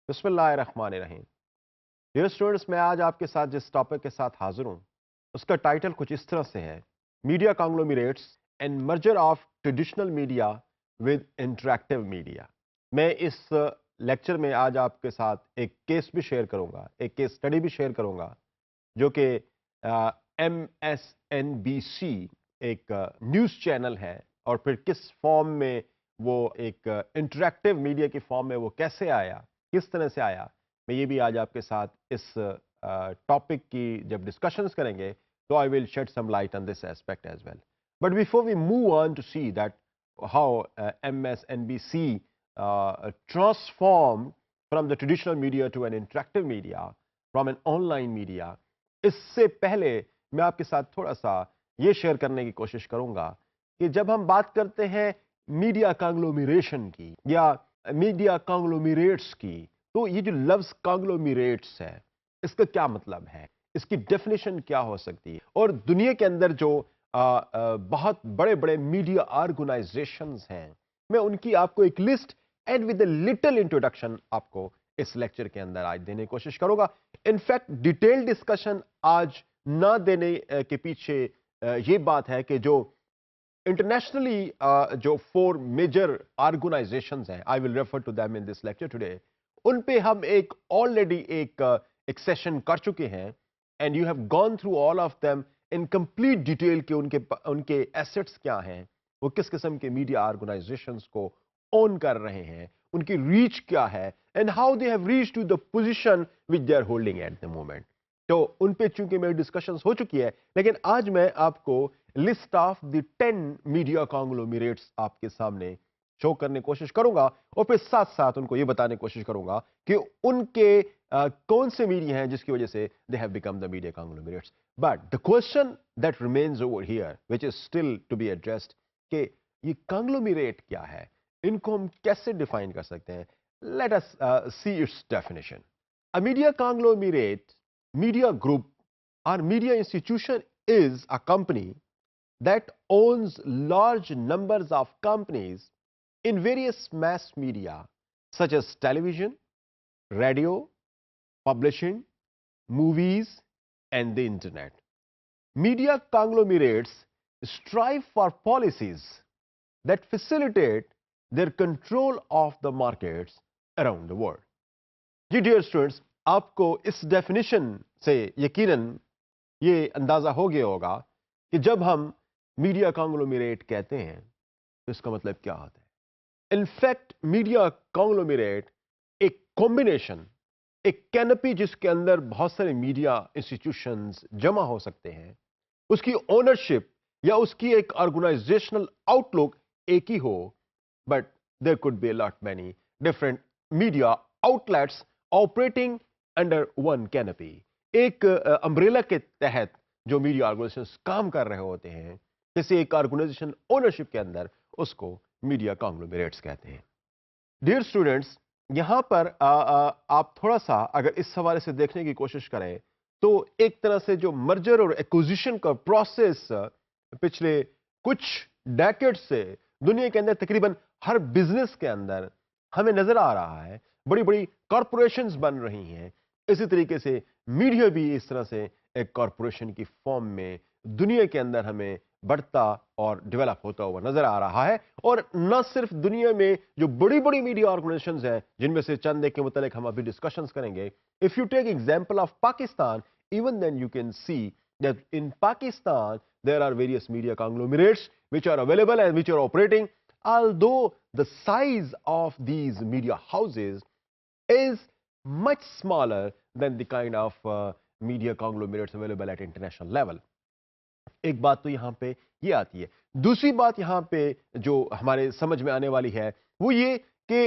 बिस्मिल्लाहिर्रहमानिर्रहीम। Dear students, मैं आज आपके साथ जिस टॉपिक के साथ हाजिर हूं उसका टाइटल कुछ इस तरह से है, media conglomerates and merger of traditional media with interactive media. मैं इस लेक्चर में आज आपके साथ एक केस भी शेयर करूंगा, एक केस स्टडी भी शेयर करूंगा जो कि MSNBC एक न्यूज़ चैनल है, और फिर किस फॉर्म में वो एक इंटरैक्टिव मीडिया की फॉर्म में वो कैसे आया, किस तरह से आया। मैं ये भी आज आपके साथ इस टॉपिक की जब डिस्कशंस करेंगे तो I will shed some light on this aspect as well. But before we move on to see that how MSNBC transformed from the traditional media to an interactive media, from an online media, इससे पहले मैं आपके साथ थोड़ा सा ये share करने की कोशिश करूंगा कि जब हम बात करते हैं मीडिया कांग्लोमरेशन की या मीडिया कांग्लोमरेट्स की, तो ये जो लफ्ज कांग्लोमरेट्स है इसका क्या मतलब है, इसकी डेफिनेशन क्या हो सकती है, और दुनिया के अंदर जो बहुत बड़े बड़े मीडिया ऑर्गेनाइजेशंस हैं, मैं उनकी आपको एक list and with little introduction आपको इस लेक्चर के अंदर आज देने की कोशिश करूंगा। इनफैक्ट डिटेल डिस्कशन आज ना देने के पीछे ये बात है कि जो इंटरनेशनली जो 4 मेजर ऑर्गेनाइजेशंस हैं, I will refer to them in this lecture today, उन पे हम एक ऑलरेडी एक सेशन कर चुके हैं, and you have gone through all of them in complete detail के उनके उनके एसेट्स क्या हैं, वो किस किस्म के मीडिया ऑर्गेनाइजेशंस को ओन कर रहे हैं, उनकी रीच क्या है, and how they have reach to the position which they are holding at the moment. तो उन पे चूंकि मेरी डिस्कशंस हो चुकी है, लेकिन आज मैं आपको list of the 10 media conglomerates आपके सामने शो करने की कोशिश करूंगा, और फिर साथ साथ उनको ये बताने की कोशिश करूंगा कि उनके कौन से मीडिया हैं जिसकी वजह से they have become the media conglomerates. But the question that remains over here which is still to be addressed, कि ये कॉन्ग्लोमरेट क्या है, इनको हम कैसे डिफाइन कर सकते हैं। Let us see it's definition. A media conglomerate, media group or media institution is a company that owns large numbers of companies in various mass media such as television, radio, publishing, movies, and the internet. Media conglomerates strive for policies that facilitate their control of the markets around the world. जी dear students, आपको इस definition से यकीनन ये अंदाजा हो गया होगा कि जब हम मीडिया कॉन्ग्लोमरेट कहते हैं तो इसका मतलब क्या होता है। इनफैक्ट मीडिया कॉन्ग्लोमरेट एक कॉम्बिनेशन, एक कैनपी जिसके अंदर बहुत सारे मीडिया इंस्टीट्यूशंस जमा हो सकते हैं, उसकी ओनरशिप या उसकी एक ऑर्गेनाइजेशनल आउटलुक एक ही हो, but there could be a lot many different media outlets operating under one canopy. एक अम्ब्रेला के तहत जो मीडिया ऑर्गेनाइजेशंस काम कर रहे होते हैं, जैसे एक ऑर्गेनाइजेशन ओनरशिप के अंदर, उसको मीडिया कॉन्ग्लोमरेट्स कहते हैं। डियर स्टूडेंट्स, यहां पर आप थोड़ा सा अगर इस हवाले से देखने की कोशिश करें तो एक तरह से जो मर्जर और एक्विजिशन का प्रोसेस पिछले कुछ डेकेड से दुनिया के अंदर तकरीबन हर बिजनेस के अंदर हमें नजर आ रहा है। बड़ी बड़ी कॉरपोरेशंस बन रही हैं, इसी तरीके से मीडिया भी इस तरह से एक कॉरपोरेशन की फॉर्म में दुनिया के अंदर हमें बढ़ता और डेवलप होता हुआ नजर आ रहा है। और न सिर्फ दुनिया में जो बड़ी बड़ी मीडिया ऑर्गेनाइजेशंस हैं, जिनमें से चंद एक के मुतालिक हम अभी डिस्कशंस करेंगे। If you take example of Pakistan, even then you can see that in Pakistan there are various media conglomerates which are available and which are operating, although the size of these media houses is much smaller than the kind of media conglomerates available at international level. एक बात तो यहां पे ये आती है। दूसरी बात यहां पे जो हमारे समझ में आने वाली है वो ये कि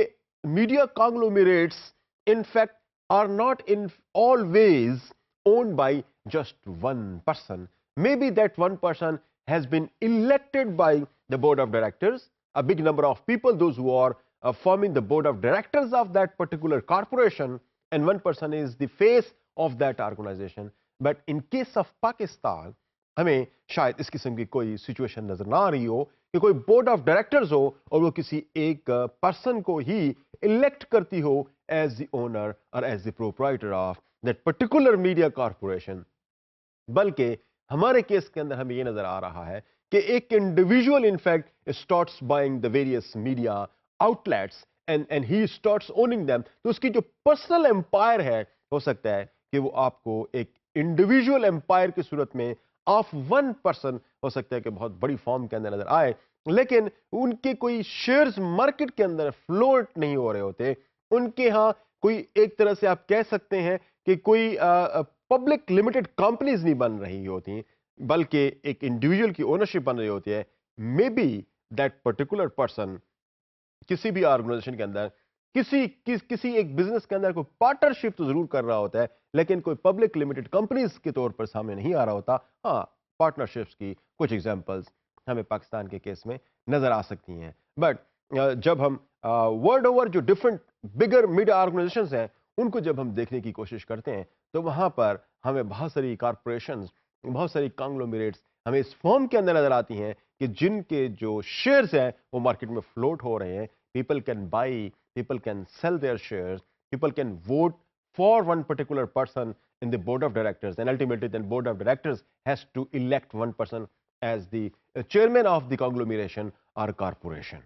media conglomerates in fact are not in always owned by just one person. Maybe that one person has been elected by the board of directors, a big number of people, those who are forming the board of directors of that particular corporation, and one person is the face of that organization. But in case of Pakistan, हमें शायद इस किस्म की कोई situation नजर ना आ रही हो कि कोई बोर्ड ऑफ डायरेक्टर्स हो और वो किसी एक पर्सन को ही इलेक्ट करती हो as the owner or as the proprietor of that particular media corporation, बल्कि हमारे केस के अंदर हमें यह नजर आ रहा है कि एक individual in fact starts buying the various media outlets and he starts owning them, तो उसकी जो पर्सनल एम्पायर है हो सकता है कि वो आपको एक इंडिविजुअल एम्पायर की सूरत में ऑफ वन पर्सन हो सकता है कि बहुत बड़ी फॉर्म के अंदर नजर आए, लेकिन उनके कोई शेयर्स मार्केट के अंदर फ्लोट नहीं हो रहे होते। उनके यहाँ कोई एक तरह से आप कह सकते हैं कि कोई पब्लिक लिमिटेड कंपनीज नहीं बन रही होती, बल्कि एक इंडिविजुअल की ओनरशिप बन रही होती है। May be that particular person किसी भी ऑर्गेनाइजेशन के अंदर किसी एक बिजनेस के अंदर कोई पार्टनरशिप तो जरूर कर रहा होता है, लेकिन कोई पब्लिक लिमिटेड कंपनीज के तौर पर सामने नहीं आ रहा होता। हाँ, पार्टनरशिप्स की कुछ एग्जांपल्स हमें पाकिस्तान के केस में नजर आ सकती हैं। बट जब हम वर्ल्ड ओवर जो डिफरेंट बिगर मीडिया ऑर्गेनाइजेशंस हैं उनको जब हम देखने की कोशिश करते हैं तो वहां पर हमें बहुत सारी कॉरपोरेशंस, बहुत सारी कांग्लोमरेट्स हमें इस फॉर्म के अंदर नजर आती हैं कि जिनके जो शेयर्स हैं वो मार्केट में फ्लोट हो रहे हैं। People can buy, people can sell their shares, people can vote for one particular person in the board of directors, and ultimately then board of directors has to elect one person as the chairman of the conglomeration or corporation.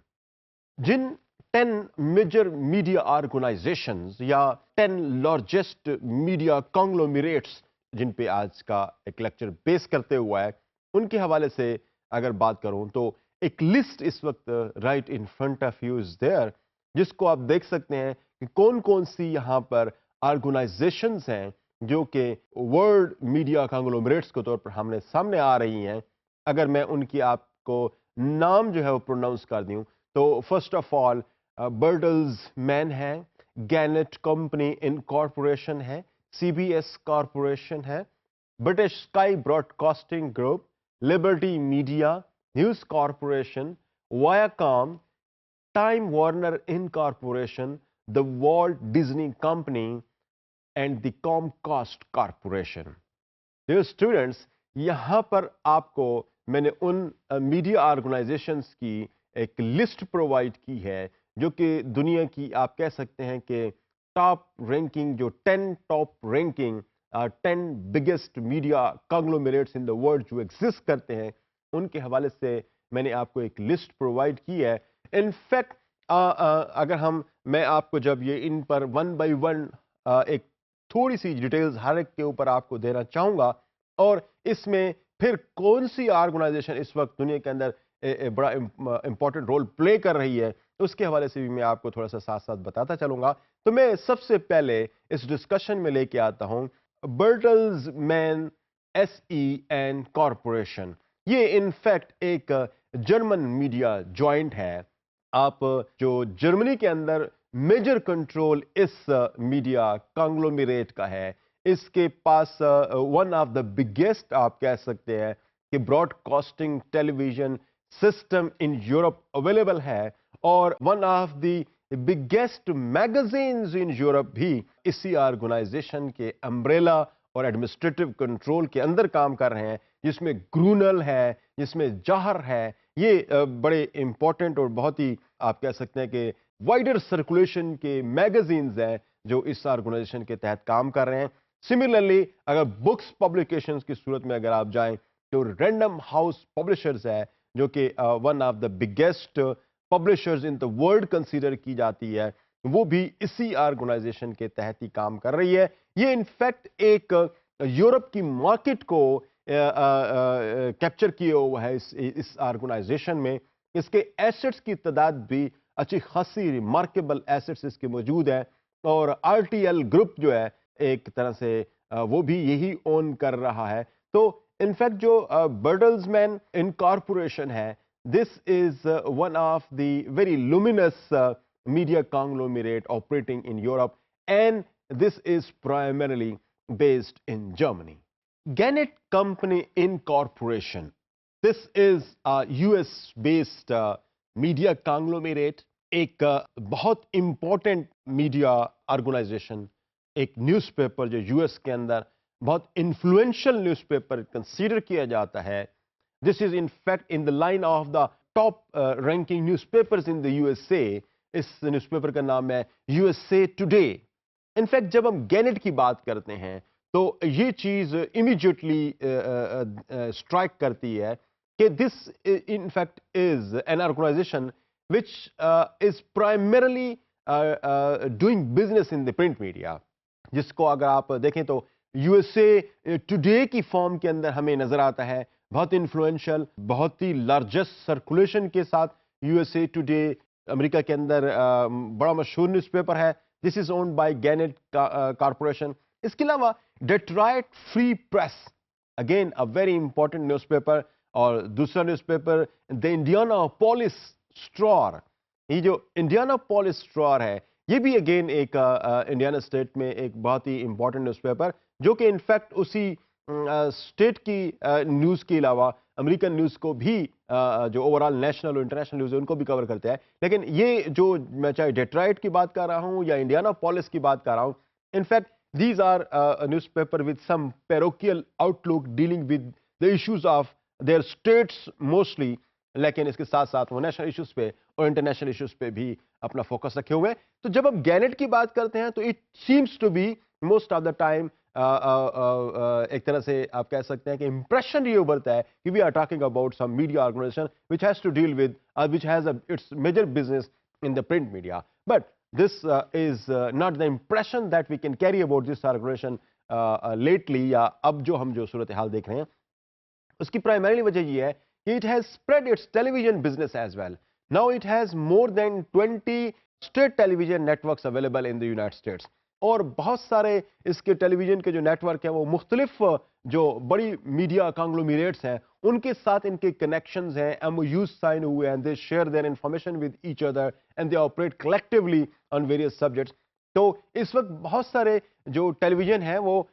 जिन 10 major media organizations या 10 largest media conglomerates जिन पे आज का एक lecture base करते हुआ है, उनके हवाले से अगर बात करूं तो एक लिस्ट इस वक्त right in front of you is there, जिसको आप देख सकते हैं कि कौन कौन सी यहां पर ऑर्गेनाइजेशंस हैं जो कि वर्ल्ड मीडिया कांग्लोमरेट्स के तौर पर हमने सामने आ रही हैं। अगर मैं उनकी आपको नाम जो है वो प्रोनाउंस कर दूं तो फर्स्ट ऑफ ऑल बर्टल्समैन है, गैनेट कंपनी इनकॉर्पोरेशन है, सीबीएस कॉर्पोरेशन है, British Sky broadcasting group, liberty media, news corporation, Viacom, Time Warner Incorporation, the Walt Disney Company, and the Comcast Corporation. Dear students, यहाँ पर आपको मैंने उन मीडिया ऑर्गेनाइजेशंस की एक लिस्ट प्रोवाइड की है जो कि दुनिया की आप कह सकते हैं कि टॉप रैंकिंग, जो 10 top ranking 10 biggest media conglomerates in the world जो एग्जिस्ट करते हैं, उनके हवाले से मैंने आपको एक लिस्ट प्रोवाइड की है। इनफैक्ट अगर मैं आपको जब ये इन पर वन बाय वन एक थोड़ी सी डिटेल्स हर एक के ऊपर आपको देना चाहूंगा, और इसमें फिर कौन सी ऑर्गेनाइजेशन इस वक्त दुनिया के अंदर बड़ा इंपॉर्टेंट रोल प्ले कर रही है, उसके हवाले से भी मैं आपको थोड़ा सा साथ साथ बताता चलूंगा। तो मैं सबसे पहले इस डिस्कशन में लेके आता हूं बर्टल्समैन SEN कॉर्पोरेशन। ये इनफैक्ट एक जर्मन मीडिया जॉइंट है। आप जो जर्मनी के अंदर मेजर कंट्रोल इस मीडिया कांग्लोमरेट का है, इसके पास वन ऑफ द बिगेस्ट आप कह सकते हैं कि broadcasting television system in Europe available है, और one of the biggest magazines in Europe भी इसी ऑर्गेनाइजेशन के अम्ब्रेला और एडमिनिस्ट्रेटिव कंट्रोल के अंदर काम कर रहे हैं, जिसमें ग्रूनल है, जिसमें जाहर है। ये बड़े इंपॉर्टेंट और बहुत ही आप कह सकते हैं कि वाइडर सर्कुलेशन के मैगजीन्स हैं जो इस ऑर्गेनाइजेशन के तहत काम कर रहे हैं। सिमिलरली अगर बुक्स पब्लिकेशंस की सूरत में अगर आप जाएं तो रैंडम हाउस पब्लिशर्स है जो कि one of the biggest publishers in the world consider की जाती है, वो भी इसी ऑर्गेनाइजेशन के तहत ही काम कर रही है। ये इनफैक्ट एक यूरोप की मार्केट को कैप्चर किए हुआ है इस ऑर्गेनाइजेशन में। इसके एसेट्स की तादाद भी अच्छी खासी रिमार्केबल एसेट्स इसके मौजूद है, और RTL ग्रुप जो है एक तरह से वो भी यही ओन कर रहा है। तो इनफैक्ट जो बर्टल्समैन इनकॉर्पोरेशन है, this is one of the very luminous media conglomerate operating in Europe, and this is primarily based in Germany. Gannett Company Incorporation. This is a US-based media conglomerate, एक बहुत important media organization, एक newspaper जो US के अंदर बहुत influential newspaper consider किया जाता है। This is in fact in the line of the top ranking newspapers in the USA. इस न्यूज़पेपर का नाम है यूएसए टुडे। इनफैक्ट जब हम गैनेट की बात करते हैं तो ये चीज इमीडिएटली स्ट्राइक करती है कि this in fact is an organization which is primarily doing business in the print media, जिसको अगर आप देखें तो यूएसए टुडे की फॉर्म के अंदर हमें नजर आता है, बहुत इन्फ्लुएंशियल, बहुत ही लार्जेस्ट सर्कुलेशन के साथ यूएसए टुडे अमेरिका के अंदर बड़ा मशहूर न्यूज़पेपर है। This is owned by Gannett corporation. इसके अलावा Detroit free press, again a very important newspaper, और दूसरा न्यूज़पेपर द इंडियानापोलिस स्टार। ये जो इंडियानापोलिस स्टार है ये भी अगेन एक इंडियाना स्टेट में एक बहुत ही इंपॉर्टेंट न्यूज़पेपर, जो कि इनफैक्ट उसी स्टेट की न्यूज़ के अलावा अमेरिकन न्यूज़ को भी जो ओवरऑल नेशनल और इंटरनेशनल न्यूज़ है उनको भी कवर करता है। लेकिन ये जो मैं चाहे डेट्रॉयट की बात कर रहा हूँ या इंडियानापोलिस की बात कर रहा हूँ, in fact these are a newspaper with some parochial outlook dealing with the issues of their states mostly, लेकिन इसके साथ साथ वो नेशनल इश्यूज पे और इंटरनेशनल इश्यूज पे भी अपना फोकस रखे हुए हैं। तो जब हम गैनेट की बात करते हैं तो it seems to be most of the time एक तरह से आप कह सकते हैं कि इंप्रेशन ये उभरता है कि we are talking about some media organization which has to deal with which has its major business in the print media, but this is not the impression that we can carry about this organization lately, या अब जो हम जो सूरत हाल देख रहे हैं उसकी primary वजह ये है कि it has spread its television business as well. Now it has more than 20 state television networks available in the United States. और बहुत सारे इसके टेलीविजन के जो नेटवर्क हैं वो मुख्तलिफ जो बड़ी मीडिया कांग्लोमरेट्स हैं उनके साथ इनके कनेक्शंस हैं, एमओयूज साइन हुए हैं, they share their information with each other and they operate collectively on various subjects. तो इस वक्त बहुत सारे जो टेलीविजन हैं वो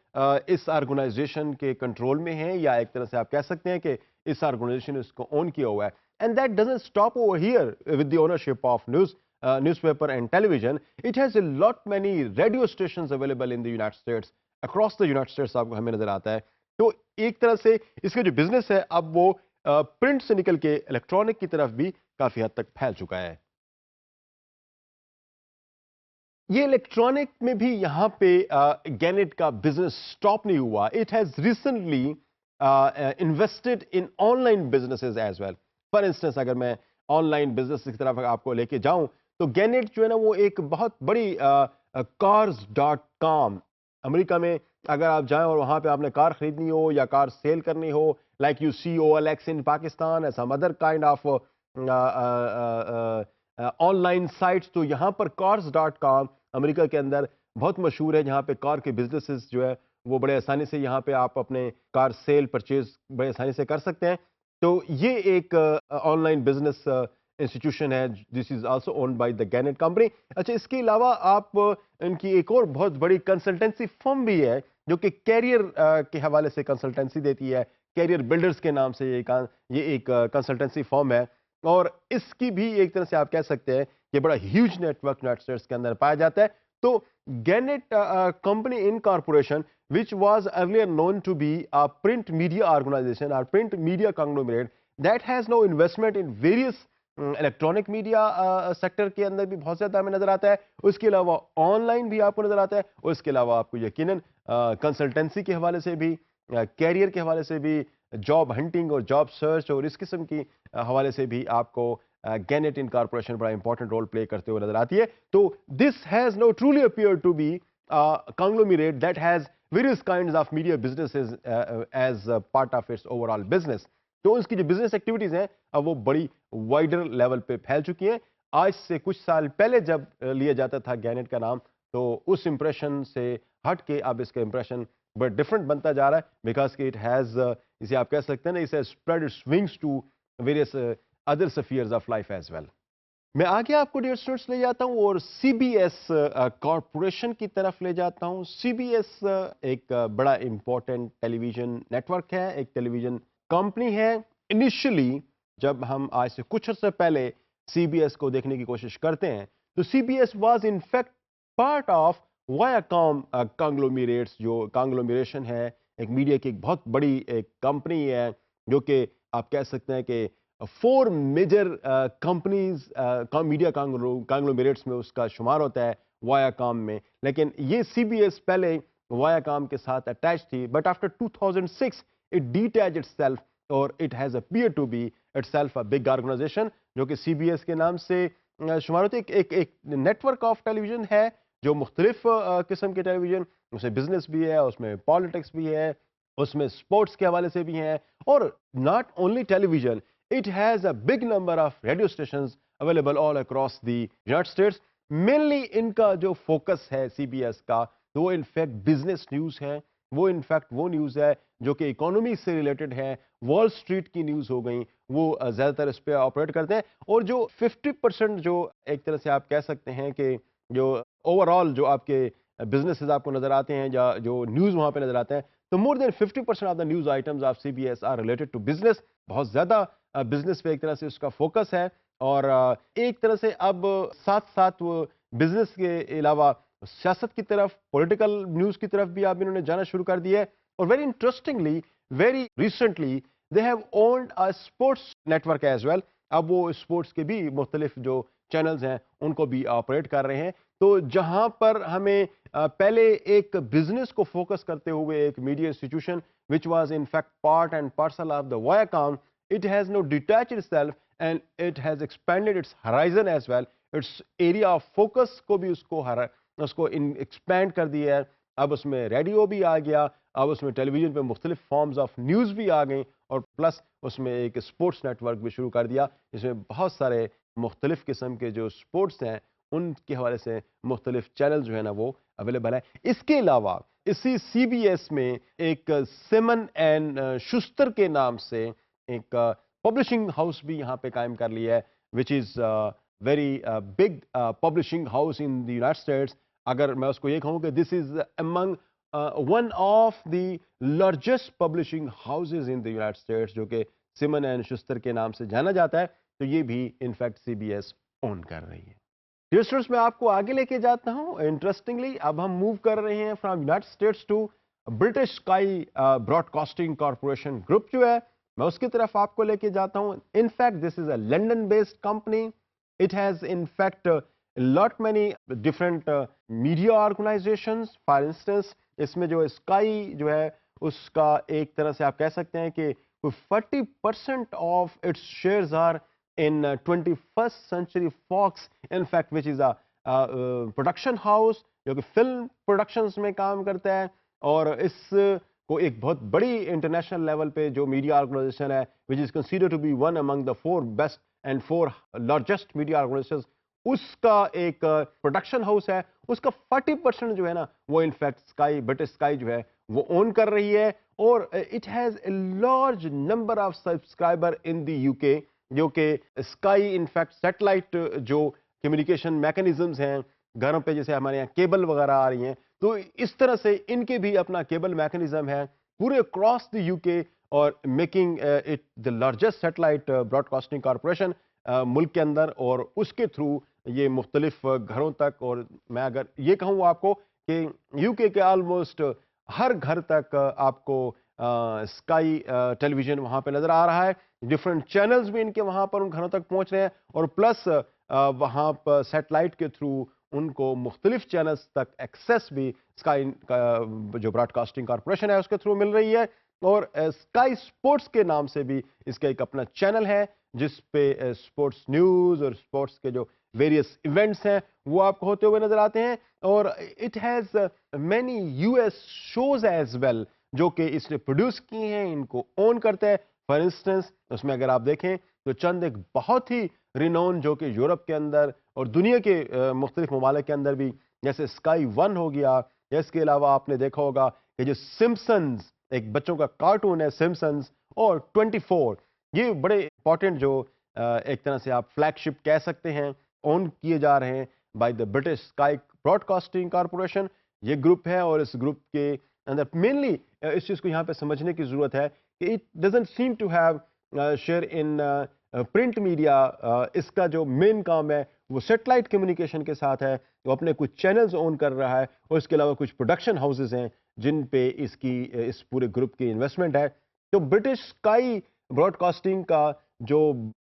इस ऑर्गेनाइजेशन के कंट्रोल में हैं, या एक तरह से आप कह सकते हैं कि इस ऑर्गेनाइजेशन ने इसको ओन किया हुआ है। And that doesn't stop over here with the ownership of newspaper and television. It has a lot many radio stations available in the United States, across the United States आपको हमें नजर आता है। तो एक तरह से इसका जो बिजनेस है अब वो प्रिंट से निकल के इलेक्ट्रॉनिक की तरफ भी काफी हद तक फैल चुका है। ये इलेक्ट्रॉनिक में भी यहाँ पे गैनेट का बिजनेस स्टॉप नहीं हुआ। It has recently invested in online businesses as well. For instance अगर मैं ऑनलाइन बिजनेस की तरफ आपको लेके जाऊं तो गैनेट जो है ना वो एक बहुत बड़ी cars.com, अमेरिका में अगर आप जाएं और वहां पे आपने कार खरीदनी हो या कार सेल करनी हो, like you see OLX in Pakistan, some other kind of online sites, तो यहाँ पर cars.com अमेरिका के अंदर बहुत मशहूर है, जहाँ पे कार के बिजनेसेस जो है वो बड़े आसानी से यहाँ पे आप अपने कार सेल परचेज बड़े आसानी से कर सकते हैं। तो ये एक ऑनलाइन बिजनेस इंस्टीट्यूशन है, this is also owned by the Gannett company. अच्छा, इसके अलावा आप इनकी एक और बहुत बड़ी कंसल्टेंसी फर्म भी है जो कि कैरियर के हवाले से कंसल्टेंसी देती है। कैरियर बिल्डर्स के नाम से ये एक कंसल्टेंसी फर्म है, और इसकी भी एक तरह से आप कह सकते हैं ये बड़ा ह्यूज नेटवर्क यूनाइटेड स्टेट्स के अंदर पाया जाता है। तो Gannett company in corporation which was earlier known to be a print media organization or print media conglomerate that has now investment in various electronic media sector के अंदर भी बहुत ज्यादा हमें नजर आता है। उसके अलावा ऑनलाइन भी आपको नजर आता है, उसके अलावा आपको यकीनन कंसल्टेंसी के हवाले से भी, कैरियर के हवाले से भी, जॉब हंटिंग और जॉब सर्च और इस किस्म की हवाले से भी आपको गैनेट इन कॉर्पोरेशन बड़ा इंपॉर्टेंट रोल प्ले करते हुए नजर आती है। तो this has no truly appear to be conglomerate that has various kinds of media businesses as part of its overall business. तो उसकी जो बिजनेस एक्टिविटीज हैं अब वो बड़ी वाइडर लेवल पे फैल चुकी हैं। आज से कुछ साल पहले जब लिया जाता था गैनेट का नाम, तो उस इंप्रेशन से हट के अब इसका इंप्रेशन बड़ा डिफरेंट बनता जा रहा है, बिकॉज इट हैज, इसे आप कह सकते हैं ना, इसे spread its wings to various other spheres of life as well. मैं आगे आपको डियर स्टूडेंट्स ले जाता हूं और सीबीएस कॉरपोरेशन की तरफ ले जाता हूं। सीबीएस एक बड़ा इंपॉर्टेंट टेलीविजन नेटवर्क है, एक टेलीविजन कंपनी है। इनिशियली जब हम आज से कुछ अर्से पहले सीबीएस को देखने की कोशिश करते हैं तो CBS was in fact part of Viacom conglomerates, जो कांग्लोमरेशन है, एक मीडिया की एक बहुत बड़ी एक कंपनी है जो कि आप कह सकते हैं कि 4 मेजर कंपनीज मीडिया कांग्लोमेरेट्स में उसका शुमार होता है वायाकॉम में, लेकिन ये सीबीएस पहले वायाकॉम के साथ अटैच थी, but after 2006 it detach itself और it has appear to be itself a big organisation जो कि सीबीएस के नाम से शुमार होती है। एक नेटवर्क ऑफ टेलीविजन है जो मुख्तलिफ किस्म के टेलीविजन, उसमें बिजनेस भी है, उसमें पॉलिटिक्स भी है, उसमें स्पोर्ट्स के हवाले से भी हैं, और not only television, it has a big number of radio stations available all across the United states. Mainly इनका जो फोकस है सीबीएस का, तो वो इनफैक्ट बिजनेस न्यूज़ है, वो इनफैक्ट वो न्यूज़ है जो कि इकोनॉमी से रिलेटेड है, वॉल स्ट्रीट की न्यूज़ हो गई, वो ज़्यादातर इस पे ऑपरेट करते हैं। और जो 50% जो एक तरह से आप कह सकते हैं कि जो ओवरऑल जो आपके बिजनेसेस आपको नज़र आते हैं या जो न्यूज़ वहाँ पे नज़र आते हैं, तो more than 50% of the news items of CBS are related to business. बहुत ज़्यादा बिजनेस पे एक तरह से उसका फोकस है, और एक तरह से अब साथ-साथ वो बिजनेस के अलावा सियासत की तरफ, पॉलिटिकल न्यूज़ की तरफ भी अब इन्होंने जाना शुरू कर दिया है। और very interestingly, very recently they have owned a sports network as well. अब वो स्पोर्ट्स के भी मुख्तलिफ जो चैनल्स हैं, उनको भी ऑपरेट कर रहे हैं। तो जहाँ पर हमें पहले एक बिजनेस को फोकस करते हुए एक media institution which was in fact part and parcel of the Viacom, it has no detach itself and it has expanded its horizon as well, its area of focus को भी उसको expand कर दिया है। अब उसमें रेडियो भी आ गया, अब उसमें टेलीविजन पे मुख्तलिफ फॉर्म्स ऑफ न्यूज़ भी आ गई, और प्लस उसमें एक स्पोर्ट्स नेटवर्क भी शुरू कर दिया, जिसमें बहुत सारे मुख्तलिफ किस्म के जो स्पोर्ट्स हैं उनके हवाले से मुख्तलिफ चैनल जो है ना वो अवेलेबल है। इसके अलावा इसी सीबीएस में एक सिमन एंड शुस्तर के नाम से एक पब्लिशिंग हाउस भी यहाँ पे कायम कर लिया है, which is very big publishing house in the United states. अगर मैं उसको ये कहूँ कि this is among one of the largest publishing houses in the United states, जो कि सिमन एंड शुस्तर के नाम से जाना जाता है, तो ये भी इनफैक्ट सीबीएस ओन कर रही है। डियर स्टूडेंट्स, मैं आपको आगे लेके जाता हूँ। इंटरेस्टिंगली अब हम मूव कर रहे हैं from United States to British Sky Broadcasting Corporation group जो है, मैं उसकी तरफ आपको लेके जाता हूँ। In fact this is a London based company. It has in fact lot many different media organizations. For instance, इसमें जो स्काई जो है उसका एक तरह से आप कह सकते हैं कि 40% of its shares are in 21st Century Fox, in fact, which is a production house जो कि फिल्म प्रोडक्शंस में काम करता है, और इस को एक बहुत बड़ी इंटरनेशनल लेवल पे जो मीडिया ऑर्गेनाइजेशन है, which is consider to be one among the 4 best and 4 largest media organizations, उसका एक प्रोडक्शन हाउस है। उसका 40% जो है ना वो इनफैक्ट स्काई, ब्रिटिश स्काई जो है वो ओन कर रही है, और it has a large number of subscriber in the UK, जो कि स्काई इनफैक्ट सैटेलाइट जो कम्युनिकेशन मैकेनिज्म्स हैं घरों पे, जैसे हमारे यहाँ केबल वगैरह आ रही हैं, तो इस तरह से इनके भी अपना केबल मैकेनिज्म है पूरे क्रॉस द यूके, और making it the largest satellite broadcasting corporation मुल्क के अंदर, और उसके थ्रू ये मुख्तलिफ घरों तक, और मैं अगर ये कहूँ आपको कि यूके के ऑलमोस्ट हर घर तक आपको स्काई टेलीविजन वहाँ पे नज़र आ रहा है। डिफरेंट चैनल्स भी इनके वहाँ पर उन घरों तक पहुँच रहे हैं, और प्लस वहाँ पर सैटेलाइट के थ्रू उनको मुख्तलिफ चैनल्स तक एक्सेस भी स्काई का जो ब्रॉडकास्टिंग कॉरपोरेशन है उसके थ्रू मिल रही है। और स्काई स्पोर्ट्स के नाम से भी इसका एक अपना चैनल है, जिस पे स्पोर्ट्स न्यूज़ और स्पोर्ट्स के जो वेरियस इवेंट्स हैं वो आपको होते हुए नजर आते हैं। और it has many US shows as well जो कि इसने प्रोड्यूस किए हैं, इनको ओन करता है। फॉर इंस्टेंस, उसमें अगर आप देखें तो चंद एक बहुत ही रिनोन जो कि यूरोप के अंदर और दुनिया के मुख्तलिफ ममालिक के अंदर भी, जैसे स्काई वन हो गया, या इसके अलावा आपने देखा होगा कि जो सिम्पसन्स एक बच्चों का कार्टून है सिम्पसन्स, और 24, ये बड़े इंपॉर्टेंट जो एक तरह से आप फ्लैगशिप कह सकते हैं, ओन किए जा रहे हैं by the British Sky Broadcasting corporation. ये ग्रुप है, और इस ग्रुप के अंदर मेनली इस चीज़ को यहाँ पे समझने की ज़रूरत है कि it doesn't seem to have share in print media. इसका जो मेन काम है वो सेटेलाइट कम्युनिकेशन के साथ है, वो अपने कुछ चैनल्स ओन कर रहा है, और इसके अलावा कुछ प्रोडक्शन हाउसेज हैं जिन पे इसकी इस पूरे ग्रुप की इन्वेस्टमेंट है। तो ब्रिटिश स्काई ब्रॉडकास्टिंग का जो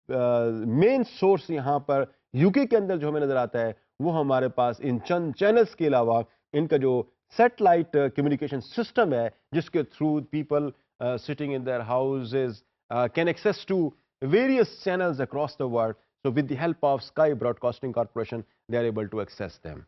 मेन सोर्स यहाँ पर यूके के अंदर जो हमें नजर आता है वो हमारे पास इन चंद चैनल्स के अलावा इनका जो सैटेलाइट कम्युनिकेशन सिस्टम है जिसके through people sitting in their houses can access to various channels across the world. So with the help of Sky Broadcasting Corporation, they are able to access them.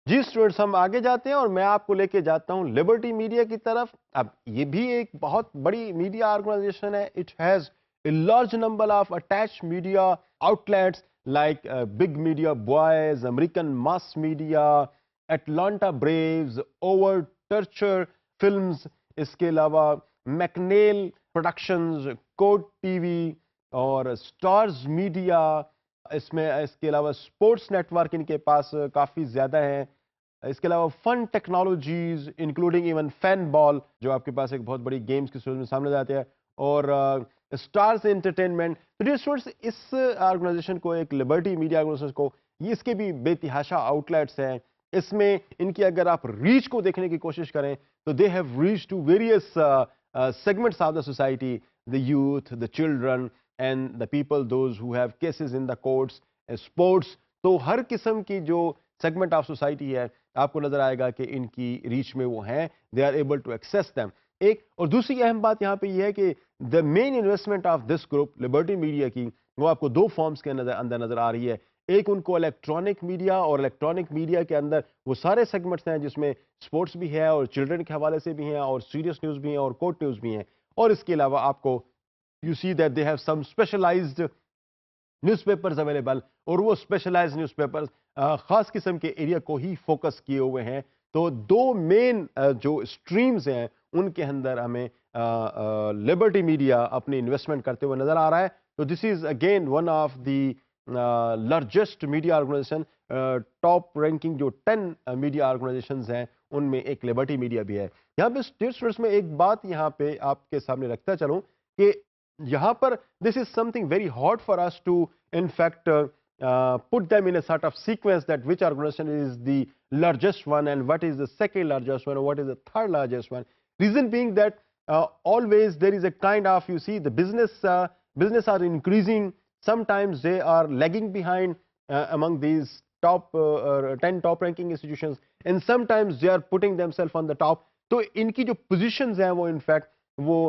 जी students, हम आगे जाते हैं और मैं आपको लेके जाता हूं लिबर्टी मीडिया की तरफ। अब ये भी एक बहुत बड़ी मीडिया ऑर्गेनाइजेशन है। It has a large number of attached media outlets like Big Media Boys, American Mass Media, Atlanta Braves, Overture Films, इसके अलावा मैकनेल प्रोडक्शंस, कोड टीवी और स्टार्स मीडिया, इसमें इसके अलावा स्पोर्ट्स नेटवर्क इनके पास काफ़ी ज़्यादा है। इसके अलावा fun technologies including even fan ball जो आपके पास एक बहुत बड़ी गेम्स की सूरत में सामने जाते हैं, और स्टार्स एंटरटेनमेंट। तो डियर स्टूडेंट्स, इस ऑर्गेनाइजेशन को, एक लिबर्टी मीडिया ऑर्गेनाइजेशन को, ये इसके भी बेतिहाशा आउटलेट्स हैं। इसमें इनकी अगर आप रीच को देखने की कोशिश करें तो they have reach to various segments of the society, the youth, the children and the people those who have cases in the courts, sports। तो हर किस्म की जो सेगमेंट ऑफ सोसाइटी है आपको नजर आएगा कि इनकी रीच में वो हैं, they are able to access them. एक और दूसरी अहम बात यहाँ पे ये है कि the main investment of this group liberty media की वो आपको दो फॉर्म्स के अंदर नजर आ रही है। एक उनको इलेक्ट्रॉनिक मीडिया, और इलेक्ट्रॉनिक मीडिया के अंदर वो सारे सेगमेंट्स हैं जिसमें स्पोर्ट्स भी है और चिल्ड्रन के हवाले से भी हैं और सीरियस न्यूज़ भी हैं और कोर्ट न्यूज़ भी हैं। और इसके अलावा आपको you see that they have some specialized newspapers available, और वो स्पेशलाइज्ड न्यूज़पेपर्स खास किस्म के एरिया को ही फोकस किए हुए हैं। तो दो मेन जो स्ट्रीम्स हैं उनके अंदर हमें लिबर्टी मीडिया अपनी इन्वेस्टमेंट करते हुए नजर आ रहा है। तो this is again one of the largest media organization, top ranking जो 10 मीडिया ऑर्गेनाइजेशंस हैं उनमें एक लिबर्टी मीडिया भी है। यहाँ पे स्टेट्स में एक बात यहाँ पे आपके सामने रखता चलूँ कि यहाँ पर this is something very hot for us to in fact put them in a sort of sequence that which organization is the largest one and what is the second largest one or what is the third largest one. Reason being that always there is a kind of, you see, the business are increasing. Sometimes they are lagging behind among these top 10 top ranking institutions, and sometimes they are putting themselves on the top. तो इनकी जो positions हैं वो in fact वो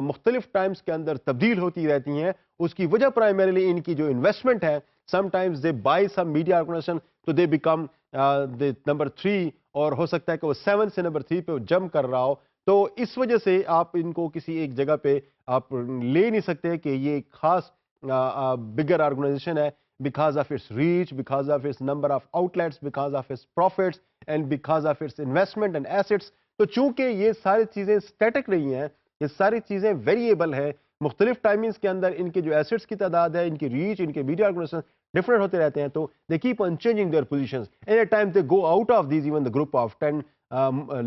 मुख्तलिफ times के अंदर तब्दील होती रहती हैं। उसकी वजह प्राइमरीली इनकी जो इन्वेस्टमेंट है, sometimes they buy some media organization तो दे बिकम द नंबर 3, और हो सकता है कि वो 7 से नंबर 3 पे जंप कर रहा हो। तो इस वजह से आप इनको किसी एक जगह पे आप ले नहीं सकते कि ये एक खास बिगर ऑर्गेनाइजेशन है, because of its reach, because of its number of outlets, because of its profits and because of its investment and assets। तो चूंकि ये सारी चीज़ें स्टैटिक नहीं हैं, ये सारी चीज़ें वेरिएबल है, मुख्तलिफ टाइमिंग्स के अंदर इनके जो एसेट्स की तादाद है, इनकी रीच, इनके मीडिया ऑर्गेनाइजेशन डिफरेंट होते रहते हैं। तो they keep on changing their positions, any time they go out of these even the group of 10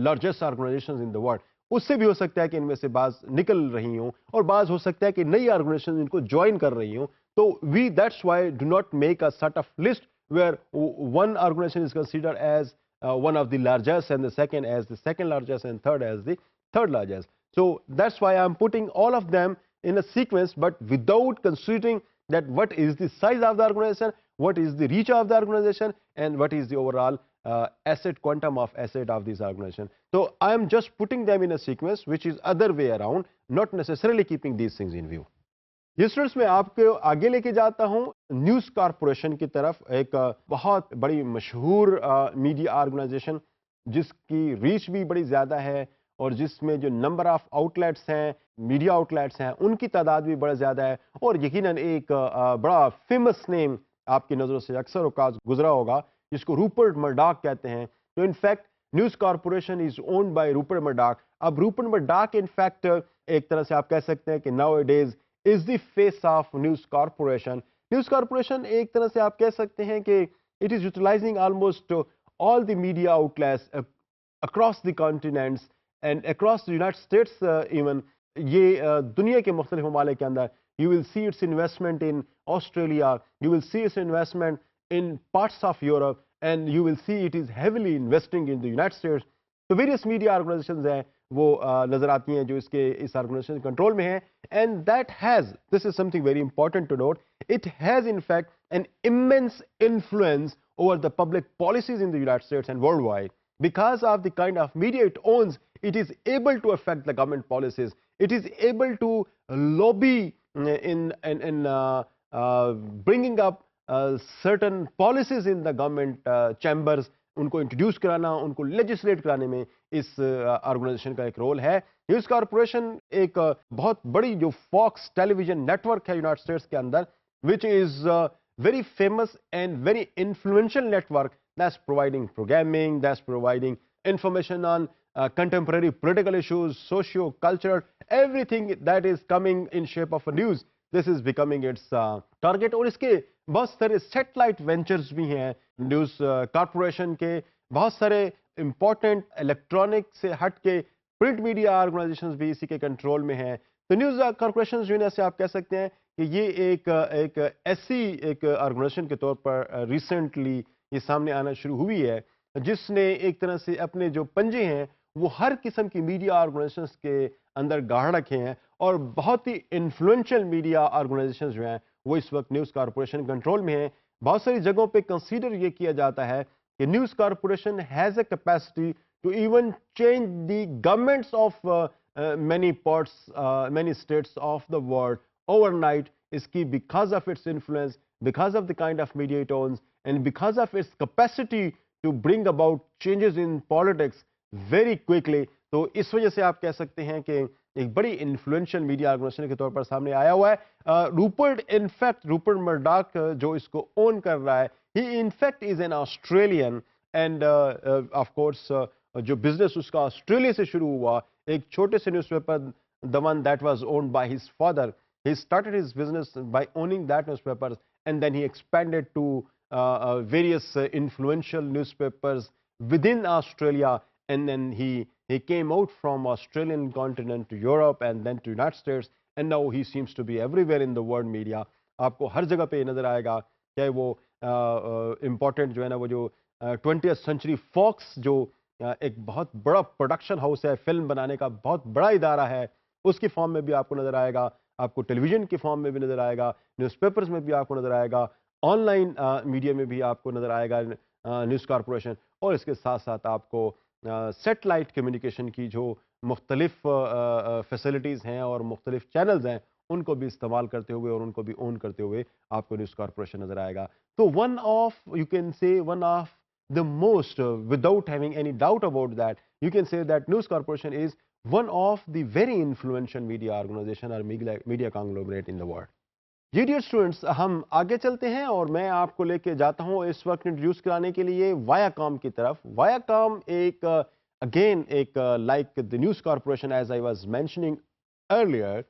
largest organisations in the world. उससे भी हो सकता है कि इनमें से बाज निकल रही हों और बाज हो सकता है कि नई ऑर्गेनाइजेशन इनको ज्वाइन कर रही हों। तो we that's why do not make a sort of list where one organization is considered as one of the largest and the second as the second largest and third as the third largest. So that's why I'm putting all of them in a sequence, but without considering that what is the size of the organization, what is the reach of the organization, and what is the overall asset, quantum of asset of this organization. So I am just putting them in a sequence which is other way around, not necessarily keeping these things in view. Students मैं आपको आगे लेके जाता हूं news corporation की तरफ, एक बहुत बड़ी मशहूर मीडिया ऑर्गेनाइजेशन जिसकी रीच भी बड़ी ज़्यादा है और जिसमें जो नंबर ऑफ आउटलेट्स हैं, मीडिया आउटलेट्स हैं, उनकी तादाद भी बड़ा ज़्यादा है, और यकीनन एक बड़ा फेमस नेम आपकी नज़रों से अक्सर औकात गुजरा होगा जिसको रूपर्ट मर्डॉक कहते हैं। तो in fact news corporation is owned by Rupert Murdoch. अब रूपर्ट मर्डॉक इनफैक्ट एक तरह से आप कह सकते हैं कि nowadays is the face of News Corporation. News Corporation एक तरह से आप कह सकते हैं कि it is utilizing almost all the media outlets across the continents and across the United States even. ये दुनिया के मुख्तलिफ ममालिक के अंदर you will see its investment in Australia, you will see its investment in parts of Europe, and you will see it is heavily investing in the United States. तो various media organizations हैं वो नजर आती हैं जो इस organisation control में है। And that has, this is something very important to note, it has in fact an immense influence over the public policies in the United States and worldwide. Because of the kind of media it owns, it is able to affect the government policies. It is able to lobby in bringing up certain policies in the government chambers. उनको introduce कराना, उनको legislate कराने में इस organisation का एक role है। News corporation एक बहुत बड़ी जो फॉक्स टेलीविजन नेटवर्क है यूनाइटेड स्टेट्स के अंदर, which is very famous and very influential network that's providing programming, that's providing information on contemporary political issues, socio-cultural, everything that is coming in shape of a news. This is becoming its target. और इसके बहुत सारे satellite ventures भी हैं news corporation के, बहुत सारे important electronic से हट के प्रिंट मीडिया ऑर्गेनाइजेशंस भी इसी के कंट्रोल में हैं। तो न्यूज कॉर्पोरेशन जो है आप कह सकते हैं कि ये एक ऐसी एक ऑर्गेनाइजेशन के तौर पर रिसेंटली ये सामने आना शुरू हुई है जिसने एक तरह से अपने जो पंजे हैं वो हर किस्म की मीडिया ऑर्गेनाइजेशंस के अंदर गाड़ रखे हैं, और बहुत ही इन्फ्लुएंशियल मीडिया ऑर्गेनाइजेशंस जो हैं वो इस वक्त न्यूज़ कॉर्पोरेशन कंट्रोल में हैं। बहुत सारी जगहों पे कंसीडर ये किया जाता है कि news corporation has a capacity to even change the governments of many parts, many states of the world overnight, is key because of its influence, because of the kind of media it owns, and because of its capacity to bring about changes in politics very quickly. तो इस वजह से आप कह सकते हैं कि एक बड़ी इन्फ्लुएंशियल मीडिया ऑर्गेनाइजेशन के तौर पर सामने आया हुआ है। रूपर्ट मर्डॉक जो इसको ओन कर रहा है, he in fact is an Australian, and of course जो बिजनेस उसका ऑस्ट्रेलिया से शुरू हुआ, एक छोटे से newspaper, the one that was owned by his father, he started his business by owning that newspapers, and then he expanded to various influential newspapers within Australia, and then he came out from Australian continent to Europe and then to United States, and now he seems to be everywhere in the world media. आपको हर जगह पे नजर आएगा, चाहे वो important जो है ना वो जो 20th सेंचुरी फॉक्स जो एक बहुत बड़ा प्रोडक्शन हाउस है, फिल्म बनाने का बहुत बड़ा इदारा है, उसकी फॉर्म में भी आपको नजर आएगा, आपको टेलीविजन की फॉर्म में भी नजर आएगा, न्यूज़पेपर्स में भी आपको नजर आएगा, ऑनलाइन मीडिया में भी आपको नजर आएगा न्यूज़ कॉर्पोरेशन, और इसके साथ साथ आपको सेटेलाइट कम्युनिकेशन की जो मुख्तलिफ फैसिलिटीज़ हैं और मुख्तलिफ चैनल्स हैं उनको भी इस्तेमाल करते हुए और उनको भी ओन करते हुए आपको न्यूज़ कॉर्पोरेशन नजर आएगा। तो one of, you can say one of the most, without having any doubt about that, you can say that News Corporation is one of the very influential media organization or media conglomerate in the world. जी dear students, हम आगे चलते हैं और मैं आपको लेके जाता हूं इस वक्त इंट्रोड्यूस कराने के लिए वायाकॉम की तरफ। वायाकॉम एक अगेन एक like the news corporation as I was mentioning earlier